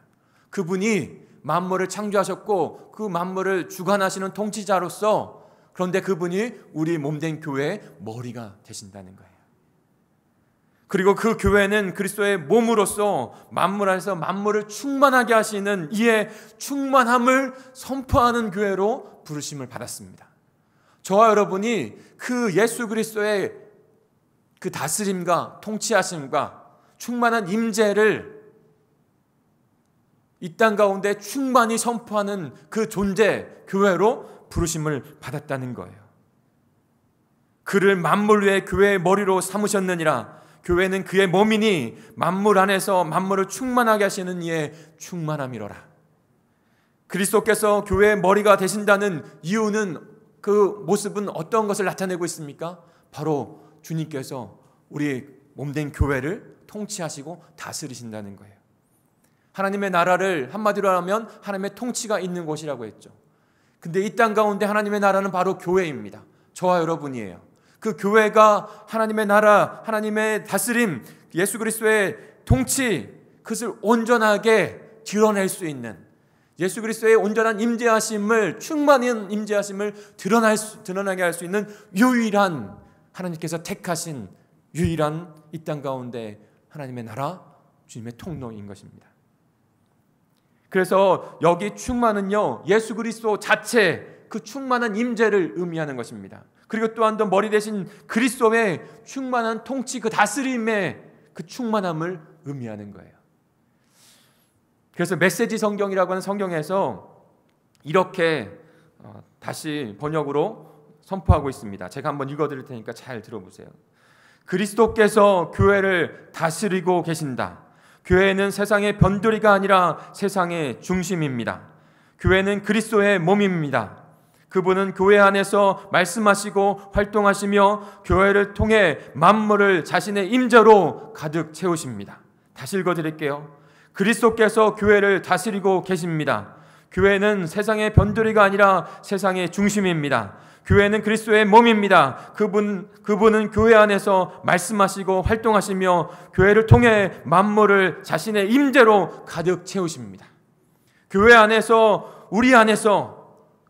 그분이 만물을 창조하셨고 그 만물을 주관하시는 통치자로서, 그런데 그분이 우리 몸된 교회의 머리가 되신다는 거예요. 그리고 그 교회는 그리스도의 몸으로서 만물 안에서 만물을 충만하게 하시는 이의 충만함을 선포하는 교회로 부르심을 받았습니다. 저와 여러분이 그 예수 그리스도의 그 다스림과 통치하심과 충만한 임재를 이 땅 가운데 충만히 선포하는 그 존재, 교회로 부르심을 받았다는 거예요. 그를 만물 위에 교회의 머리로 삼으셨느니라. 교회는 그의 몸이니 만물 안에서 만물을 충만하게 하시는 이의 충만함이로라. 그리스도께서 교회의 머리가 되신다는 이유는, 그 모습은 어떤 것을 나타내고 있습니까? 바로 주님께서 우리 몸된 교회를 통치하시고 다스리신다는 거예요. 하나님의 나라를 한마디로 하면 하나님의 통치가 있는 곳이라고 했죠. 근데 이 땅 가운데 하나님의 나라는 바로 교회입니다. 저와 여러분이에요. 그 교회가 하나님의 나라, 하나님의 다스림, 예수 그리스도의 통치, 그것을 온전하게 드러낼 수 있는, 예수 그리스도의 온전한 임재하심을, 충만한 임재하심을 드러나게 할 수 있는 유일한, 하나님께서 택하신 유일한 이 땅 가운데 하나님의 나라, 주님의 통로인 것입니다. 그래서 여기 충만은요, 예수 그리스도 자체 그 충만한 임재를 의미하는 것입니다. 그리고 또한 더 머리 대신 그리스도의 충만한 통치, 그 다스림의 그 충만함을 의미하는 거예요. 그래서 메시지 성경이라고 하는 성경에서 이렇게 다시 번역으로 선포하고 있습니다. 제가 한번 읽어드릴 테니까 잘 들어보세요. 그리스도께서 교회를 다스리고 계신다. 교회는 세상의 변두리가 아니라 세상의 중심입니다. 교회는 그리스도의 몸입니다. 그분은 교회 안에서 말씀하시고 활동하시며 교회를 통해 만물을 자신의 임재로 가득 채우십니다. 다시 읽어드릴게요. 그리스도께서 교회를 다스리고 계십니다. 교회는 세상의 변두리가 아니라 세상의 중심입니다. 교회는 그리스도의 몸입니다. 그분은 교회 안에서 말씀하시고 활동하시며 교회를 통해 만물을 자신의 임재로 가득 채우십니다. 교회 안에서, 우리 안에서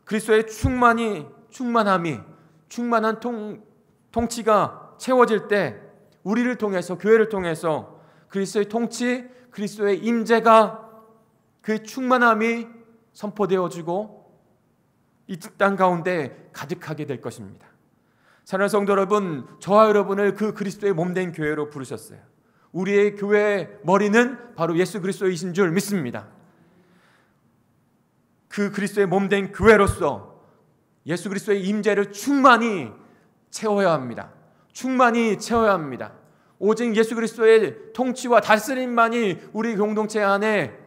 그리스도의 충만함이, 충만한 통치가 채워질 때 우리를 통해서, 교회를 통해서 그리스도의 통치, 그리스도의 임재가, 그 충만함이 선포되어지고 이 땅 가운데 가득하게 될 것입니다. 사랑하는 성도 여러분, 저와 여러분을 그 그리스도의 몸된 교회로 부르셨어요. 우리의 교회의 머리는 바로 예수 그리스도이신 줄 믿습니다. 그 그리스도의 몸된 교회로서 예수 그리스도의 임재를 충만히 채워야 합니다. 충만히 채워야 합니다. 오직 예수 그리스도의 통치와 다스림만이 우리 공동체 안에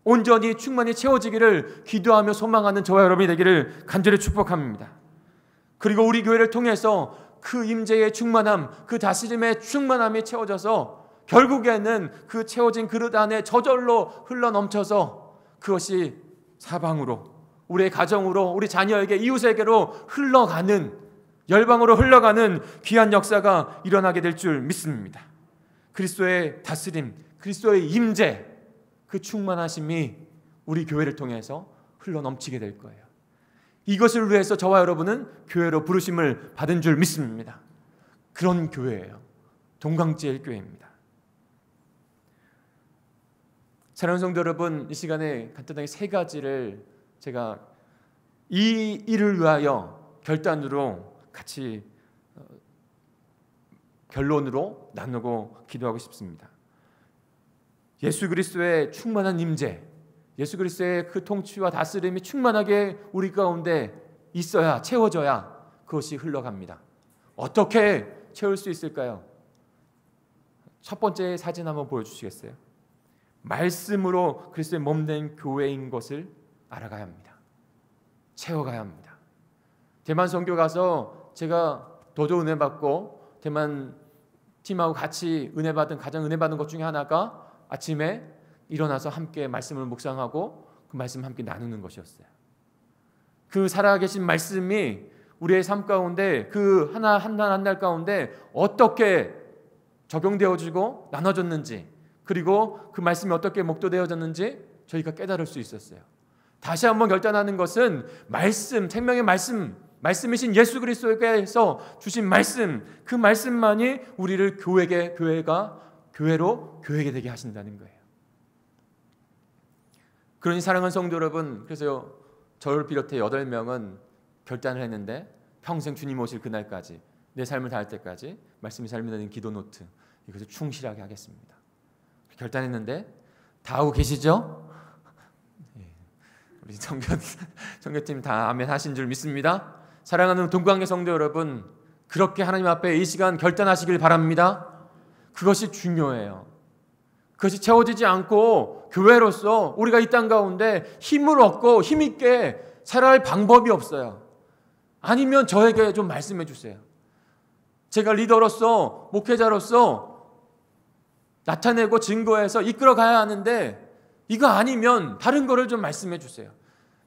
온전히 충만히 채워지기를 기도하며 소망하는 저와 여러분이 되기를 간절히 축복합니다. 그리고 우리 교회를 통해서 그 임재의 충만함, 그 다스림의 충만함이 채워져서 결국에는 그 채워진 그릇 안에 저절로 흘러넘쳐서 그것이 사방으로, 우리의 가정으로, 우리 자녀에게, 이웃에게로 흘러가는, 열방으로 흘러가는 귀한 역사가 일어나게 될 줄 믿습니다. 그리스도의 다스림, 그리스도의 임재, 그 충만하심이 우리 교회를 통해서 흘러넘치게 될 거예요. 이것을 위해서 저와 여러분은 교회로 부르심을 받은 줄 믿습니다. 그런 교회예요. 동강제일 교회입니다. 사랑하는 성도 여러분, 이 시간에 간단하게 세 가지를 제가 이 일을 위하여 결단으로 같이 결론으로 나누고 기도하고 싶습니다. 예수 그리스도의 충만한 임재, 예수 그리스도의 그 통치와 다스림이 충만하게 우리 가운데 있어야, 채워져야 그것이 흘러갑니다. 어떻게 채울 수 있을까요? 첫 번째 사진 한번 보여주시겠어요? 말씀으로 그리스도의 몸된 교회인 것을 알아가야 합니다. 채워가야 합니다. 대만 선교 가서 제가 도저 은혜 받고 대만 팀하고 같이 은혜 받은, 가장 은혜 받은 것 중에 하나가 아침에 일어나서 함께 말씀을 묵상하고 그 말씀을 함께 나누는 것이었어요. 그 살아계신 말씀이 우리의 삶 가운데 그 한 날 가운데 어떻게 적용되어지고 나눠졌는지, 그리고 그 말씀이 어떻게 목도되어졌는지 저희가 깨달을 수 있었어요. 다시 한번 결단하는 것은 말씀, 생명의 말씀이신 예수 그리스도께서 주신 말씀, 그 말씀만이 우리를 교회로 교회게 되게 하신다는 거예요. 그러니 사랑하는 성도 여러분, 그래서 저를 비롯해 8명은 결단을 했는데 평생 주님 오실 그날까지, 내 삶을 다할 때까지 말씀이 삶이라는 기도 노트, 이것을 충실하게 하겠습니다. 결단했는데 다 하고 계시죠? 우리 청교팀 다 아멘 하신 줄 믿습니다. 사랑하는 동광의 성도 여러분, 그렇게 하나님 앞에 이 시간 결단하시길 바랍니다. 그것이 중요해요. 그것이 채워지지 않고 교회로서 우리가 이 땅 가운데 힘을 얻고 힘있게 살아갈 방법이 없어요. 아니면 저에게 좀 말씀해 주세요. 제가 리더로서, 목회자로서 나타내고 증거해서 이끌어 가야 하는데 이거 아니면 다른 거를 좀 말씀해 주세요.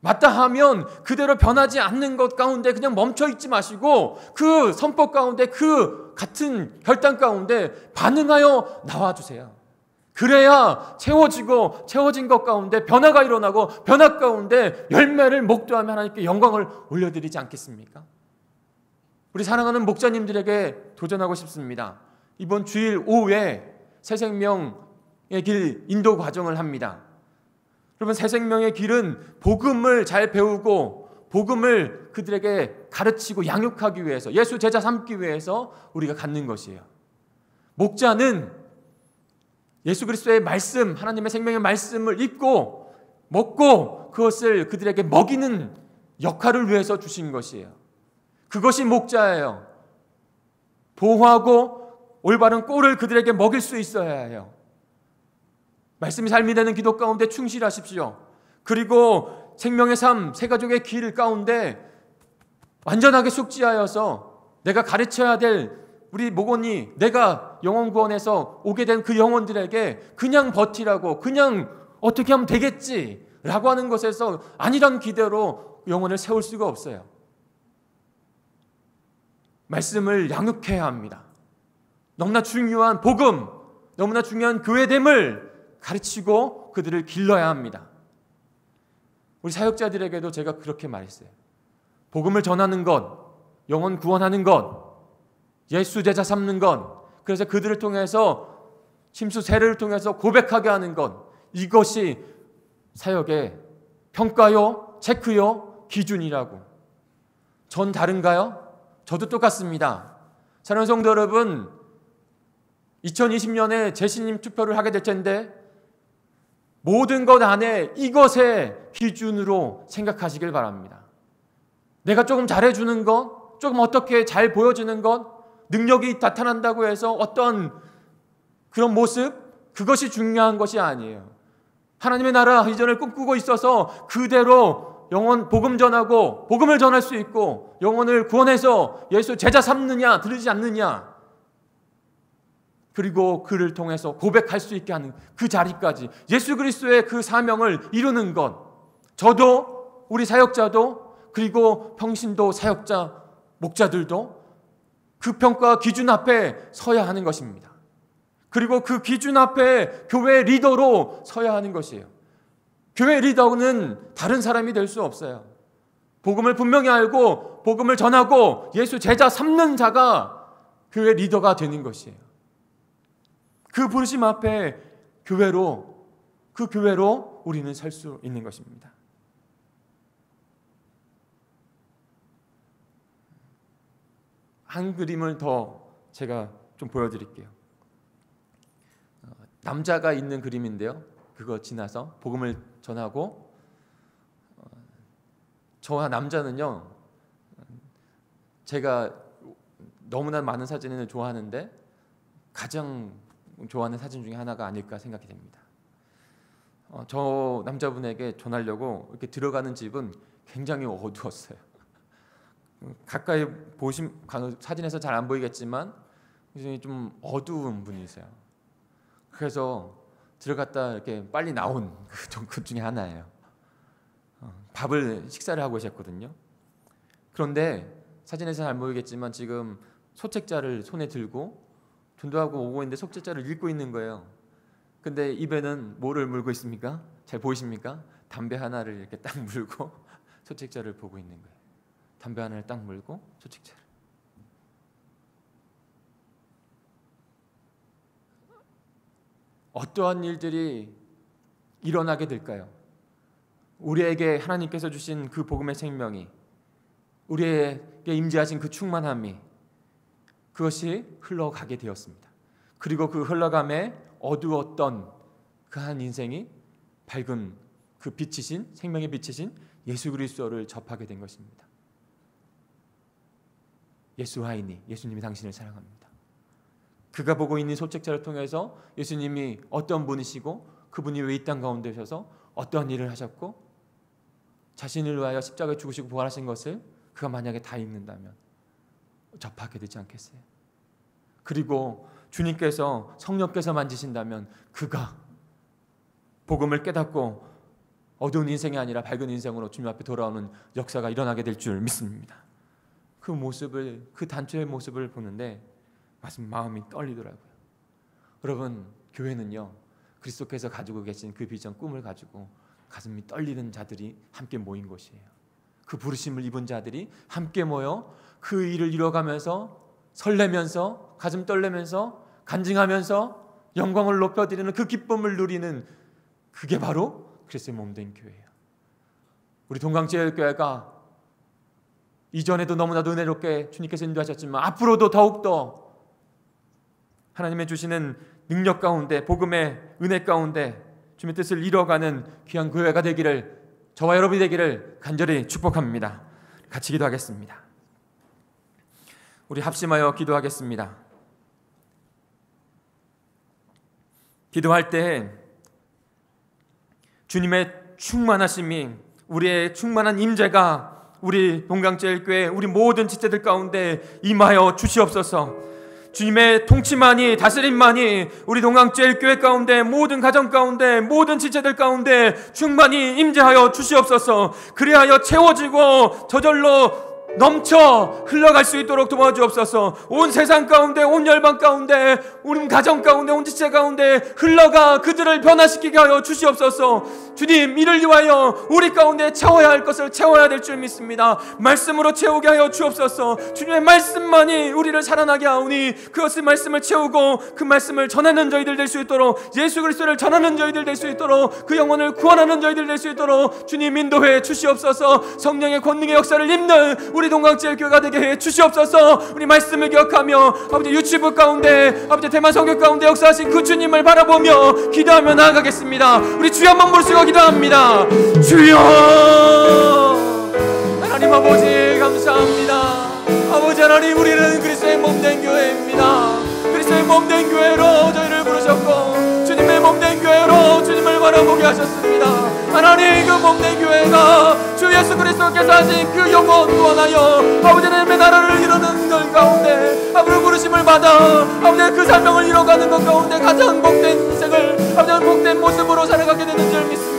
맞다 하면 그대로 변하지 않는 것 가운데 그냥 멈춰 있지 마시고 그 선법 가운데 그 같은 혈당 가운데 반응하여 나와주세요. 그래야 채워진 것 가운데 변화가 일어나고 변화 가운데 열매를 목도하며 하나님께 영광을 올려드리지 않겠습니까? 우리 사랑하는 목자님들에게 도전하고 싶습니다. 이번 주일 오후에 새생명의 길 인도 과정을 합니다. 여러분, 새생명의 길은 복음을 잘 배우고 복음을 그들에게 가르치고 양육하기 위해서, 예수 제자 삼기 위해서 우리가 갖는 것이에요. 목자는 예수 그리스도의 말씀, 하나님의 생명의 말씀을 읽고 먹고 그것을 그들에게 먹이는 역할을 위해서 주신 것이에요. 그것이 목자예요. 보호하고 올바른 꼴을 그들에게 먹일 수 있어야 해요. 말씀이 삶이 되는 기도 가운데 충실하십시오. 그리고 생명의 삶, 새 가족의 길 가운데 완전하게 숙지하여서 내가 가르쳐야 될 우리 목원이 내가 영혼 구원에서 오게 된 그 영혼들에게 그냥 버티라고, 그냥 어떻게 하면 되겠지라고 하는 것에서 아니란 기대로 영혼을 세울 수가 없어요. 말씀을 양육해야 합니다. 너무나 중요한 복음, 너무나 중요한 교회됨을 가르치고 그들을 길러야 합니다. 우리 사역자들에게도 제가 그렇게 말했어요. 복음을 전하는 것, 영혼 구원하는 것, 예수 제자 삼는 것, 그래서 그들을 통해서 심수 세례를 통해서 고백하게 하는 것, 이것이 사역의 평가요, 체크요, 기준이라고. 전 다른가요? 저도 똑같습니다. 사랑하는 성도 여러분, 2020년에 재신임 투표를 하게 될 텐데 모든 것 안에 이것의 기준으로 생각하시길 바랍니다. 내가 조금 잘해주는 것, 조금 어떻게 잘 보여주는 것, 능력이 나타난다고 해서 어떤 그런 모습, 그것이 중요한 것이 아니에요. 하나님의 나라 이전을 꿈꾸고 있어서 그대로 영혼 복음 전하고 복음을 전할 수 있고 영혼을 구원해서 예수 제자 삼느냐 들으지 않느냐, 그리고 그를 통해서 고백할 수 있게 하는 그 자리까지 예수 그리스도의 그 사명을 이루는 것, 저도 우리 사역자도 그리고 평신도 사역자 목자들도 그 평가 기준 앞에 서야 하는 것입니다. 그리고 그 기준 앞에 교회 리더로 서야 하는 것이에요. 교회 리더는 다른 사람이 될 수 없어요. 복음을 분명히 알고 복음을 전하고 예수 제자 삼는 자가 교회 리더가 되는 것이에요. 그 부르심 앞에 그 교회로 우리는 설 수 있는 것입니다. 한 그림을 더 제가 좀 보여드릴게요. 남자가 있는 그림인데요. 그거 지나서 복음을 전하고 저와 남자는요, 제가 너무나 많은 사진을 좋아하는데 가장 좋아하는 사진 중에 하나가 아닐까 생각이 됩니다. 저 남자분에게 전하려고 이렇게 들어가는 집은 굉장히 어두웠어요. 가까이 사진에서 잘 안 보이겠지만 굉장히 좀 어두운 분이세요. 그래서 들어갔다 이렇게 빨리 나온 그 중에 하나예요. 식사를 하고 계셨거든요. 그런데 사진에서 잘 보이겠지만 지금 소책자를 손에 들고 전도하고 오고 있는데 소책자를 읽고 있는 거예요. 근데 입에는 뭐를 물고 있습니까? 잘 보이십니까? 담배 하나를 이렇게 딱 물고 소책자를 보고 있는 거예요. 담배 하나를 딱 물고 소책자를. 어떠한 일들이 일어나게 될까요? 우리에게 하나님께서 주신 그 복음의 생명이, 우리에게 임재하신 그 충만함이, 그것이 흘러가게 되었습니다. 그리고 그 흘러감에 어두웠던 그 한 인생이 밝은 그 빛이신, 생명의 빛이신 예수 그리스도를 접하게 된 것입니다. 예수하이니, 예수님이 당신을 사랑합니다. 그가 보고 있는 소책자를 통해서 예수님이 어떤 분이시고 그분이 왜 이 땅 가운데 오셔서 어떠한 일을 하셨고 자신을 위하여 십자가에 죽으시고 부활하신 것을 그가 만약에 다 읽는다면 접하게 되지 않겠어요? 그리고 주님께서 성령께서 만지신다면 그가 복음을 깨닫고 어두운 인생이 아니라 밝은 인생으로 주님 앞에 돌아오는 역사가 일어나게 될 줄 믿습니다. 그 모습을, 그 단체의 모습을 보는데 마음이 떨리더라고요. 여러분, 교회는요, 그리스도께서 가지고 계신 그 비전, 꿈을 가지고 가슴이 떨리는 자들이 함께 모인 곳이에요. 그 부르심을 입은 자들이 함께 모여 그 일을 이뤄가면서 설레면서 가슴 떨리면서 간증하면서 영광을 높여드리는 그 기쁨을 누리는, 그게 바로 그리스도의 몸된 교회예요. 우리 동강제일교회가 이전에도 너무나도 은혜롭게 주님께서 인도하셨지만 앞으로도 더욱더 하나님의 주시는 능력 가운데, 복음의 은혜 가운데 주님의 뜻을 이뤄가는 귀한 교회가 되기를, 저와 여러분이 되기를 간절히 축복합니다. 같이 기도하겠습니다. 우리 합심하여 기도하겠습니다. 기도할 때 주님의 충만하심이, 우리의 충만한 임재가 우리 동강제일교회 우리 모든 지체들 가운데 임하여 주시옵소서. 주님의 통치만이, 다스림만이 우리 동강제일교회 가운데, 모든 가정 가운데, 모든 지체들 가운데 충만히 임재하여 주시옵소서. 그리하여 채워지고 저절로 넘쳐 흘러갈 수 있도록 도와주옵소서. 온 세상 가운데, 온 열방 가운데, 온 가정 가운데, 온 지체 가운데 흘러가 그들을 변화시키게 하여 주시옵소서. 주님, 이를 위하여 우리 가운데 채워야 할 것을 채워야 될 줄 믿습니다. 말씀으로 채우게 하여 주옵소서. 주님의 말씀만이 우리를 살아나게 하오니 그것을 말씀을 채우고 그 말씀을 전하는 저희들 될 수 있도록, 예수 그리스도를 전하는 저희들 될 수 있도록, 그 영혼을 구원하는 저희들 될 수 있도록 주님 인도해 주시옵소서. 성령의 권능의 역사를 입는 우리 동강제일교회가 되게 해 주시옵소서. 우리 말씀을 기억하며 아버지 유치부 가운데, 아버지 대만 성교 가운데 역사하신 그 주님을 바라보며 기도하며 나아가겠습니다. 우리 주여 한번 부르시고 기도합니다. 주여, 하나님 아버지 감사합니다. 아버지 하나님, 우리는 그리스도의 몸된 교회입니다. 그리스도의 몸된 교회로 저희를 부르셨고 주님의 몸된 교회로 주님을 바라보게 하셨습니다. 하나님, 그 몸된 교회가 주 예수 그리스도께서 하신 그 영원 구원하여 아버지 하나님의 나라를 이루는 것 가운데 아버지 부르심을 받아 아버지 그 사명을 이뤄가는 것 가운데 가장 복된 인생을 아버지 복된 모습으로 살아가게 되는 줄 믿습니다.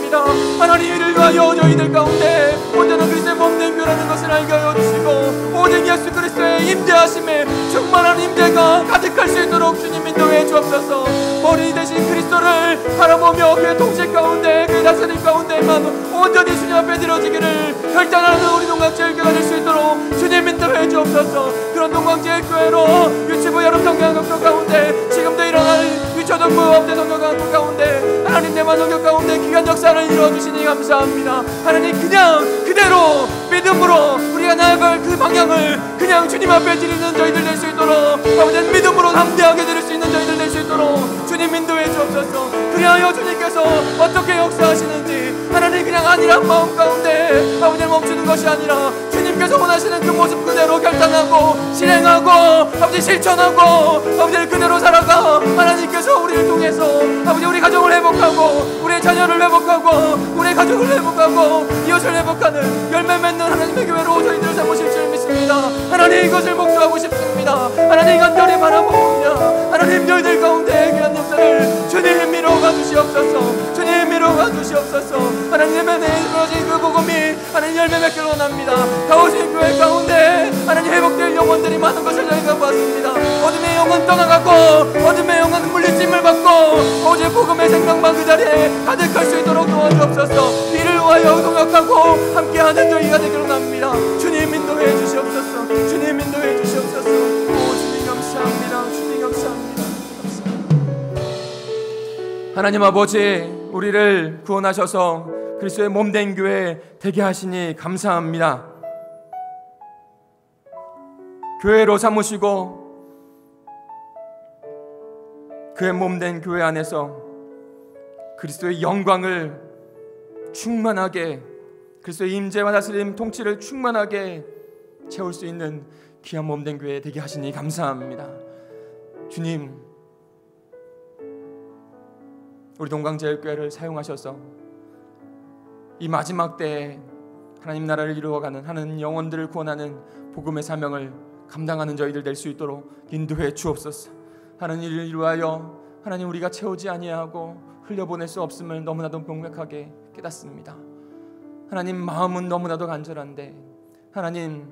하나님, 이를 위하여 저희들 가운데 온전한 그리스도의 몸된 교회라는 것을 알게 하여 주시고 오직 예수 그리스도의 임재하심에 충만한 임재가 가득할 수 있도록 주님 인도해 주옵소서. 머리 대신 그리스도를 바라보며 그의 통치 가운데, 그의 다스림 가운데만 온전히 주님 앞에 드려지기를 결단하는 우리 동강제일교회가 될 수 있도록 주님 인도해 주옵소서. 그런 동강제일교회로 유치부 여름 성경학교 가운데 지금도 일어나는 유초등부 업대 성경학교 가운데 하나님 대만 성교 가운데 귀한 역사를 이루어주시니 감사합니다. 하나님, 그냥 그대로 믿음으로 우리가 나아갈 그 방향을 그냥 주님 앞에 드리는 저희들 될 수 있도록, 아버지 믿음으로 담대하게 드릴 수 있는 저희들 될 수 있도록 주님 인도해 주옵소서. 그리하여 주님께서 어떻게 역사하시는지 하나님, 그냥 아니란 마음 가운데 아버지를 멈추는 것이 아니라 주님께서 원하시는 그 모습 그대로 결단하고 실행하고 아버지 실천하고 아버지를 그대로 살아가 하나님께서 우리를 통해서 아버지 우리 가정을 회복하고 우리의 자녀를 회복하고 우리의 가족을 회복하고 이웃을 회복하는 열매 맺는 하나님의 교회로 저희들을 삼으실 줄 믿습니다. 하나님, 이것을 목도하고 싶습니다. 하나님, 간절히 바라봅니다. 하나님, 저희들 가운데 귀한 역사를 주님 이루어가 주시옵소서. 주님 이루어가 주시옵소서. 하나님의 내어진 그 복음이 하나님 열매 맺길 원합니다. 가오신 교회 가운데 하나님 회복될 영혼들이 많은 것을 저희가 봤습니다. 어둠의 영혼 떠나가고 어둠의 영혼 물리침을 받고 오직 복음의 생명만 그 자리에 가득할 수 있도록 도와주옵소서. 이를 위하여 동역하고 함께하는 저희가 되기를 원합니다. 주님 인도해 주시옵소서. 주님 인도해 주시옵소서. 오 주님 감사합니다. 주님 감사합니다. 하나님 아버지, 우리를 구원하셔서 그리스도의 몸된 교회 되게 하시니 감사합니다. 교회로 삼으시고 그의 몸된 교회 안에서 그리스도의 영광을 충만하게, 그리스도의 임재와 다스림 통치를 충만하게 채울 수 있는 귀한 몸된 교회 되게 하시니 감사합니다. 주님, 우리 동강제일교회를 사용하셔서 이 마지막 때에 하나님 나라를 이루어가는 하나님 영혼들을 구원하는 복음의 사명을 감당하는 저희들 될 수 있도록 인도해 주옵소서. 하나님, 이를 위하여 하나님 우리가 채우지 아니하고 흘려보낼 수 없음을 너무나도 명백하게 깨닫습니다. 하나님 마음은 너무나도 간절한데 하나님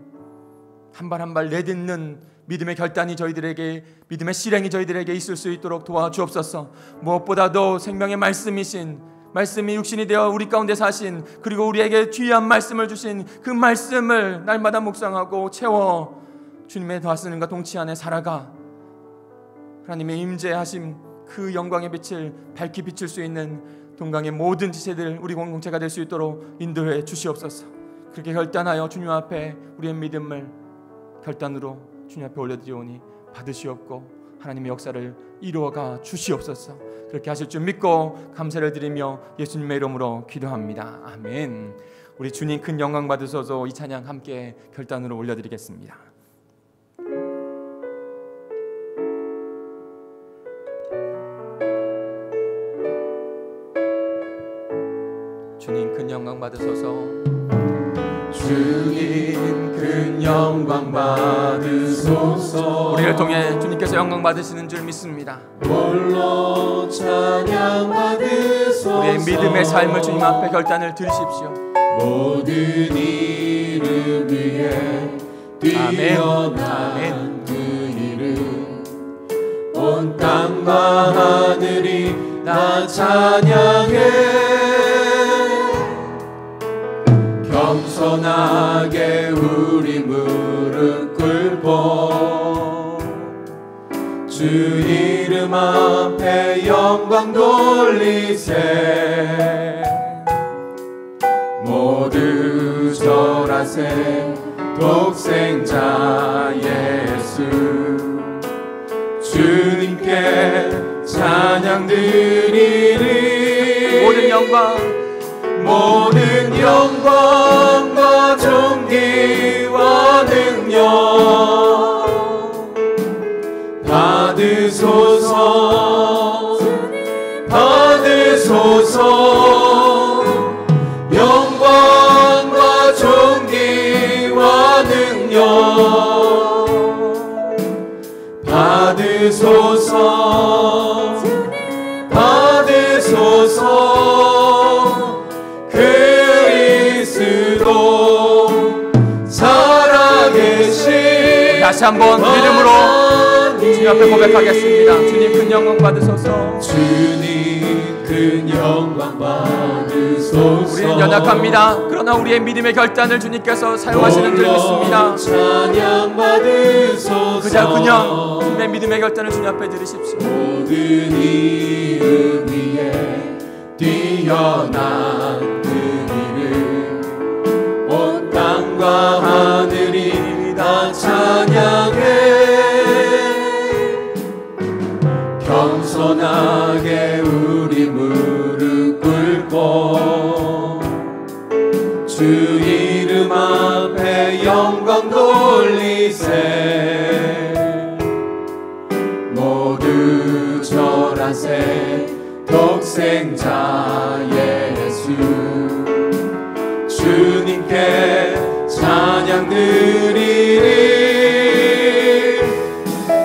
한 발 한 발 내딛는 믿음의 결단이 저희들에게, 믿음의 실행이 저희들에게 있을 수 있도록 도와주옵소서. 무엇보다도 생명의 말씀이신, 말씀이 육신이 되어 우리 가운데 사신, 그리고 우리에게 귀한 말씀을 주신 그 말씀을 날마다 묵상하고 채워 주님의 다스림과 동치 안에 살아가 하나님의 임재하심 그 영광의 빛을 밝히 비출 수 있는 동강의 모든 지체들 우리 공동체가 될 수 있도록 인도해 주시옵소서. 그렇게 결단하여 주님 앞에 우리의 믿음을 결단으로 주님 앞에 올려드리오니 받으시옵고 하나님의 역사를 이루어가 주시옵소서. 그렇게 하실 줄 믿고 감사를 드리며 예수님의 이름으로 기도합니다. 아멘. 우리 주님 큰 영광 받으소서. 이 찬양 함께 결단으로 올려드리겠습니다. 주님 큰 영광 받으소서. 주님 큰 영광 받으소서. 우리를 통해 주님께서 영광 받으시는 줄 믿습니다. 홀로 찬양 받으소서. 우리의 믿음의 삶을 주님 앞에 결단을 드리십시오. 모든 이름 위에 뛰어난 그 이름, 온 땅과 하늘이 다 찬양해. 겸손하게 우리 무릎 꿇고 주 이름 앞에 영광 돌리세. 모두 절하세. 독생자 예수 주님께 찬양 드리리. 모든 영광, 모든 영광과 존귀와 능력 받으소서. 받으소서. 영광과 존귀와 능력 받으소서. 받으소서. 그리스도 살아계신 다시 한번 믿음으로 주님 앞에 고백하겠습니다. 주님 큰 영광 받으소서. 주님 큰 영광 받으소서. 우리는 연약합니다. 그러나 우리의 믿음의 결단을 주님께서 사용하시는 줄 믿습니다. 찬양 받으소서. 그저 그냥 주님의 믿음의 결단을 주님 앞에 드리십시오. 모든 이름 위에 뛰어난 그 이름, 온 땅과 하늘이 다 찬양해. 겸손하게 우리 무릎 꿇고 주 이름 앞에 영광 돌리세. 모두 절하세. 독생자 예수 주님께 찬양 드리리.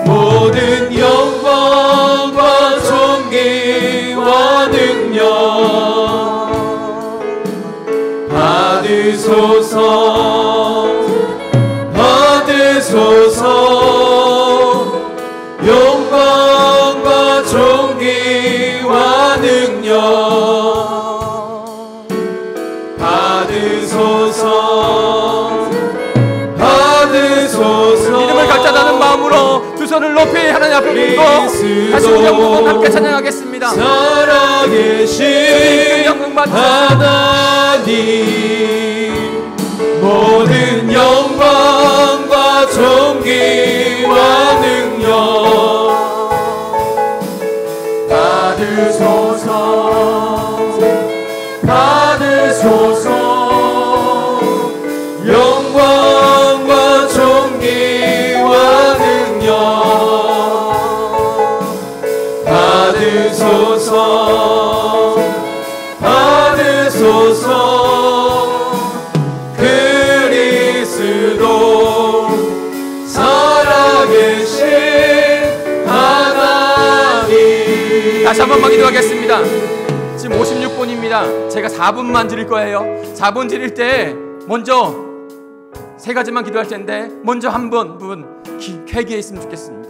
모든 영광과 존귀와 능력 받으소서. 받으소서. 영광과 존귀와 능력 받으소서. 받으소서. 믿음을 결단하는 마음으로 두 손을 높이 하나님 앞에 들고 다시 우리 영광 함께 찬양하겠습니다. 살아계신 하나님, 모든 영광과 존귀와 능력 받으소서. 받으소서. 영광과 존귀와 능력 받으소서. 받으소서. 그리스도 살아계신 하나님. 다시 한 번만 기도하겠습니다. 지금 56분입니다. 제가 4분만 드릴 거예요. 4분 드릴 때 먼저 세 가지만 기도할 텐데 먼저 한 분 회개했으면 좋겠습니다.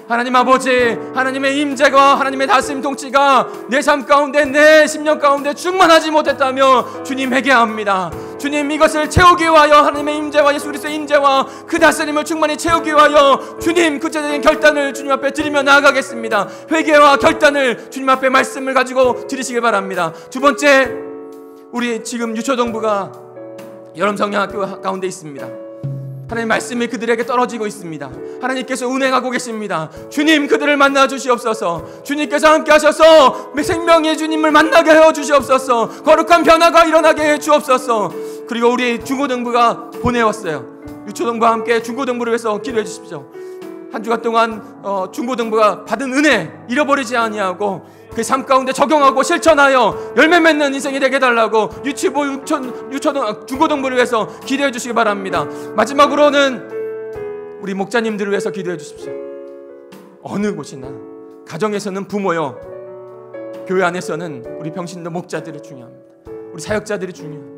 하나님 아버지, 하나님의 임재가, 하나님의 다스림 통치가 내 삶 가운데, 내 심령 가운데 충만하지 못했다며 주님 회개합니다. 주님, 이것을 채우기 위하여 하나님의 임재와 예수 그리스도의 임재와 그 다스림을 충만히 채우기 위하여 주님 구체적인 결단을 주님 앞에 드리며 나아가겠습니다. 회개와 결단을 주님 앞에 말씀을 가지고 드리시길 바랍니다. 두 번째, 우리 지금 유초동부가 여름성령학교 가운데 있습니다. 하나님 말씀이 그들에게 떨어지고 있습니다. 하나님께서 운행하고 계십니다. 주님, 그들을 만나 주시옵소서. 주님께서 함께 하셔서 생명의 주님을 만나게 하여 주시옵소서. 거룩한 변화가 일어나게 해 주옵소서. 그리고 우리 중고등부가 보내왔어요. 유초등부와 함께 중고등부를 위해서 기도해 주십시오. 한 주간 동안 중고등부가 받은 은혜 잃어버리지 아니하고 그 삶 가운데 적용하고 실천하여 열매 맺는 인생이 되게 해달라고 유치부 중고등부를 위해서 기도해 주시기 바랍니다. 마지막으로는 우리 목자님들을 위해서 기도해 주십시오. 어느 곳이나 가정에서는 부모요, 교회 안에서는 우리 병신도 목자들이 중요합니다. 우리 사역자들이 중요합니다.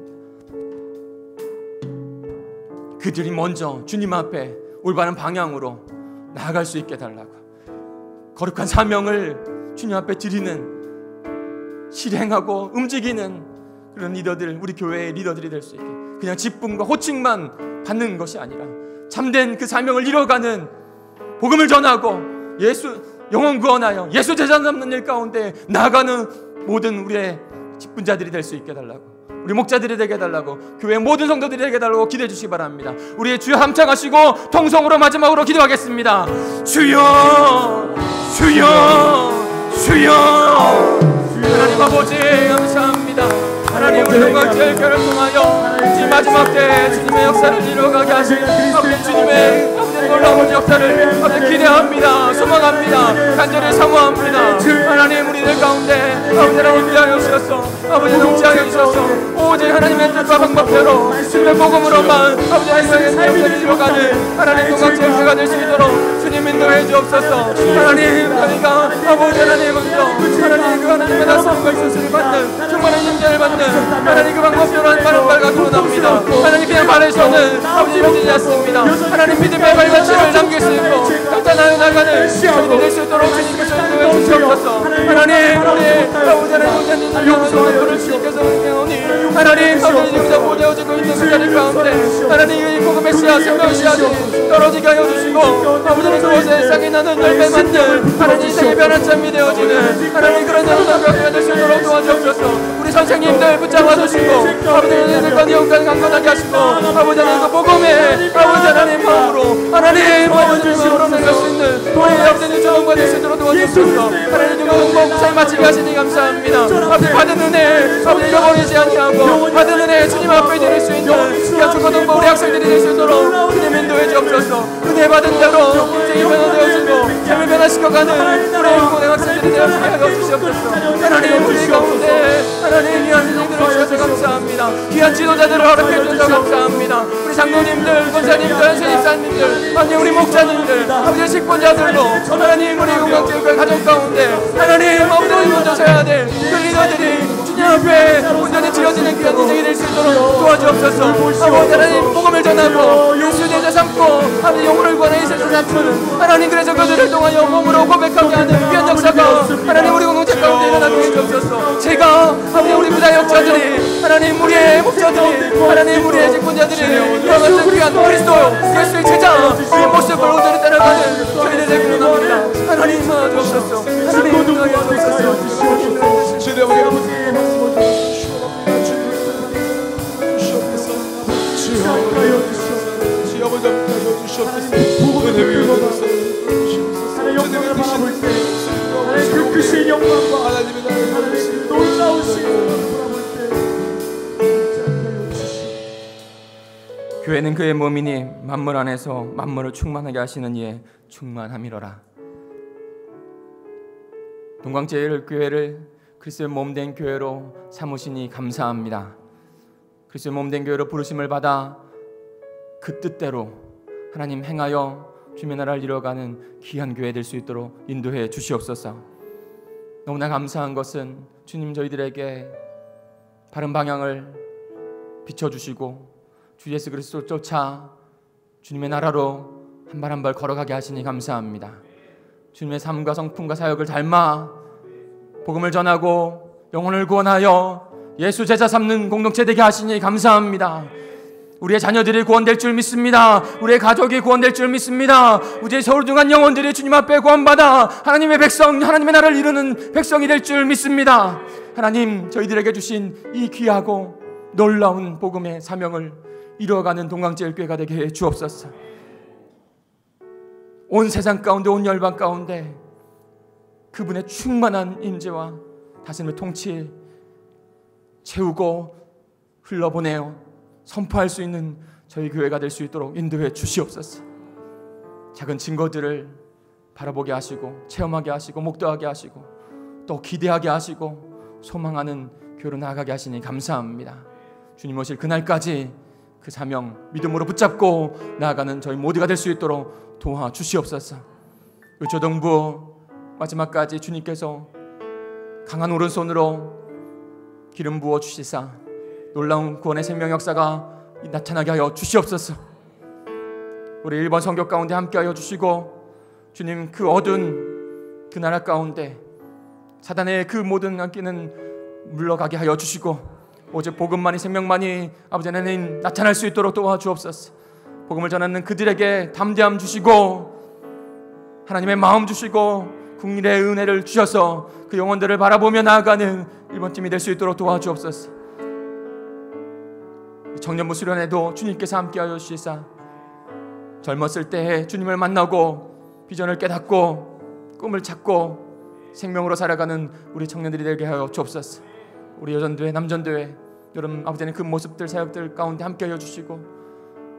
그들이 먼저 주님 앞에 올바른 방향으로 나아갈 수 있게 해달라고, 거룩한 사명을 주님 앞에 드리는, 실행하고 움직이는 그런 리더들, 우리 교회의 리더들이 될 수 있게, 그냥 직분과 호칭만 받는 것이 아니라 참된 그 사명을 이뤄가는, 복음을 전하고 예수 영혼 구원하여 예수 제자 남는 일 가운데 나아가는 모든 우리의 직분자들이 될 수 있게 해달라고, 우리 목자들이 되게 해달라고, 교회 모든 성도들이 되게 해달라고 기도해 주시기 바랍니다. 우리의 주여 함창하시고 통성으로 마지막으로 기도하겠습니다. 주여, 주여, 주여. 하나님 아버지 감사합니다. 하나님, 우리 영광제일 교회를 통하여 이 마지막 때 주님의 역사를 이루어가게 하신 아버지 주님의 놀라운 역사를 아버지 기대합니다. 소망합니다. 간절히 사모합니다. 하나님, 우리들 가운데 아버지 하나님 위하여 주셔서 아버지 동치하여 주셔서 오직 하나님의 뜻과 방법대로 주님의 복음으로만 아버지 하나님의 역사를 이루어가는 하나님 영광제일 교회가 될 수 있도록 주님 인도해 주옵소서. 하나님, 저희가 아버지 하나님 먼저 하나님 그 하나님의 나선과 있으심을 받는 충만한 임재를 받는 하나님 그 방법대로 한 바른 발 가지고 납니다. 하나님, 그냥 말해서는 아버지 이루어지지 않습니다. 하나님, 믿음의 발자취를 남길 수 있고 결단하여 나가는 저희들 될 수 있도록 주님께서 인도해 주시옵소서. 하나님, 우리 아버지 하나님 목자님들 영혼을 주님께서 인도하오니 하나님, 아버지 여기서 모여지고 있는 그 자리 가운데 하나님 이 복음의 씨앗, 생명의 씨앗이 떨어지게 하여 주시고 아버지 그곳에 쌍이 나는 열매 맞는 하나님 인생의 변한 참이 되어지는 하나님 그런 영광을 될 수 있도록 도와주옵소서. 우리 선생님들 붙잡아 주시고 아버지 하나님과 영광을 강건하게 하시고 아버지 하나님 그 복음의 아버지 하나님 마음으로 하나님 아버지 마음으로 나갈 수 있는 우리 아버지의 조언과 될 수 있도록 도와주옵소서. 하나님 주님 목사에 마치게 하시니 감사합니다. 아버지 받은 은혜 아버지 잃어버리지 아니하고 받은 은혜 주님 앞에 드릴 수 있는 그냥 중고등부 우리 학생들이 될 수 있도록 주님 인도해 주옵소서. 은혜 받은 대로 인생이 변화되어지고 삶을 변화시켜가는 우리 고등 학생들이 되게 하여 주시옵소서. 하나님, 우리 가운데 하나님 귀한 인생들을 주셔서 감사합니다. 귀한 지도자들을 허락해 주셔서 감사합니다. 우리 장로님들, 권사님들, 선생님들, 아니 우리 목자님들, 아버지 식권자들도 하나님 우리 영광제일교회 가정 가운데 하나님 아버지 먼저 서야 될 그 리더들이 주님 앞에 온전히 지어지는 귀한 인생이 될 수 있도록 도와주옵소서. 아버지 하나님 복음을 전하고 예수 제자 삼고 아버지 영혼을 구하는 이 세상 삼는 하나님, 그래서 그들을 통하여 몸으로 고백하게 하는 귀한 역사가 하나님 우리 공동체 가운데 일어나게 해주옵소서. 제가 아버지 우리 부자역자들이 하나님 우리의 목자들이 하나님 우리의 직분자들이 이와 같은 귀한 그리스도 예수의 제자 이 모습을 온전히 따라가는 저희들 되기를 원합니다. 하나님 도와주옵소서. 하나님 도와주옵소서. 주여 아버지 하여 주시옵소서. 은혜 위에 주시옵소서. 영광을 바라볼 때 하나님 그 크신 영광과 하나님의 나라를 놀라우신 영광을 바라볼 때 교회는 그의 몸이니 만물 안에서 만물을 충만하게 하시는 이의 충만함이로라. 동광제일교회를 그리스도의 몸된 교회로 삼으시니 감사합니다. 그리스도의 몸된 교회로 부르심을 받아 그 뜻대로 하나님 행하여 주님의 나라를 이뤄가는 귀한 교회 될 수 있도록 인도해 주시옵소서. 너무나 감사한 것은 주님 저희들에게 바른 방향을 비춰주시고 주 예수 그리스도 쫓아 주님의 나라로 한 발 한 발 걸어가게 하시니 감사합니다. 주님의 삶과 성품과 사역을 닮아 복음을 전하고 영혼을 구원하여 예수 제자 삼는 공동체 되게 하시니 감사합니다. 우리의 자녀들이 구원될 줄 믿습니다. 우리의 가족이 구원될 줄 믿습니다. 우리의 소중한 영혼들이 주님 앞에 구원받아 하나님의 백성, 하나님의 나라를 이루는 백성이 될 줄 믿습니다. 하나님, 저희들에게 주신 이 귀하고 놀라운 복음의 사명을 이루어가는 동강제일교회가 되게 해 주옵소서. 온 세상 가운데, 온 열방 가운데 그분의 충만한 임재와 다스림의 통치 채우고 흘러보내어 선포할 수 있는 저희 교회가 될 수 있도록 인도해 주시옵소서. 작은 증거들을 바라보게 하시고 체험하게 하시고 목도하게 하시고 또 기대하게 하시고 소망하는 교회로 나아가게 하시니 감사합니다. 주님 오실 그날까지 그 사명 믿음으로 붙잡고 나아가는 저희 모두가 될 수 있도록 도와주시옵소서. 의초동부 마지막까지 주님께서 강한 오른손으로 기름 부어 주시사 놀라운 구원의 생명 역사가 나타나게 하여 주시옵소서. 우리 일본 선교 가운데 함께하여 주시고 주님, 그 어두운 그 나라 가운데 사단의 그 모든 악기는 물러가게 하여 주시고 오직 복음만이, 생명만이 아버지 하나님 나타날 수 있도록 도와주옵소서. 복음을 전하는 그들에게 담대함 주시고 하나님의 마음 주시고 국민의 은혜를 주셔서 그 영혼들을 바라보며 나아가는 일본팀이 될 수 있도록 도와주옵소서. 청년부 수련회도 주님께서 함께하여 주시사 젊었을 때에 주님을 만나고 비전을 깨닫고 꿈을 찾고 생명으로 살아가는 우리 청년들이 되게 하여 주옵소서. 우리 여전대회, 남전대회 여러분 아버지는 그 모습들, 사역들 가운데 함께하여 주시고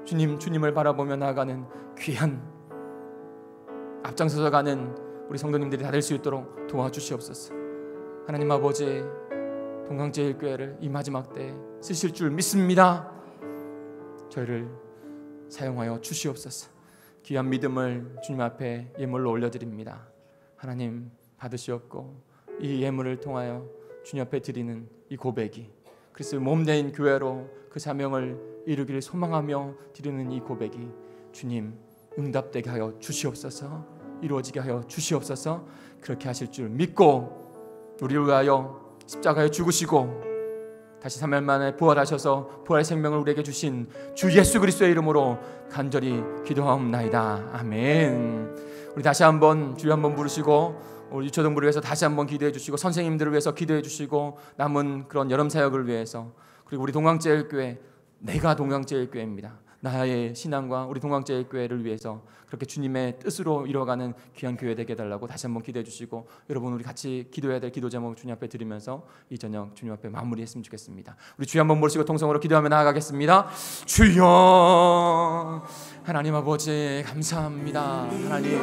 주님을 바라보며 나아가는 귀한 앞장서서 가는 우리 성도님들이 다 될 수 있도록 도와주시옵소서. 하나님 아버지, 동강제일교회를 이 마지막 때에 쓰실 줄 믿습니다. 저희를 사용하여 주시옵소서. 귀한 믿음을 주님 앞에 예물로 올려드립니다. 하나님 받으시옵고 이 예물을 통하여 주님 앞에 드리는 이 고백이 그리스도의 몸된 교회로 그 사명을 이루기를 소망하며 드리는 이 고백이 주님 응답되게 하여 주시옵소서. 이루어지게 하여 주시옵소서. 그렇게 하실 줄 믿고 우리를 위하여 십자가에 죽으시고 다시 3일 만에 부활하셔서 부활의 생명을 우리에게 주신 주 예수 그리스도의 이름으로 간절히 기도하옵나이다. 아멘. 우리 다시 한번 주여 한번 부르시고 우리 유초동부를 위해서 다시 한번 기도해 주시고 선생님들을 위해서 기도해 주시고 남은 그런 여름 사역을 위해서 그리고 우리 동강제일교회, 내가 동강제일교회입니다. 나의 신앙과 우리 동강제일교회를 위해서 그렇게 주님의 뜻으로 이뤄가는 귀한 교회 되게 해달라고 다시 한번 기도해 주시고 여러분 우리 같이 기도해야 될 기도 제목 주님 앞에 드리면서 이 저녁 주님 앞에 마무리했으면 좋겠습니다. 우리 주여 한번 모시고 통성으로 기도하며 나아가겠습니다. 주여, 하나님 아버지 감사합니다. 하나님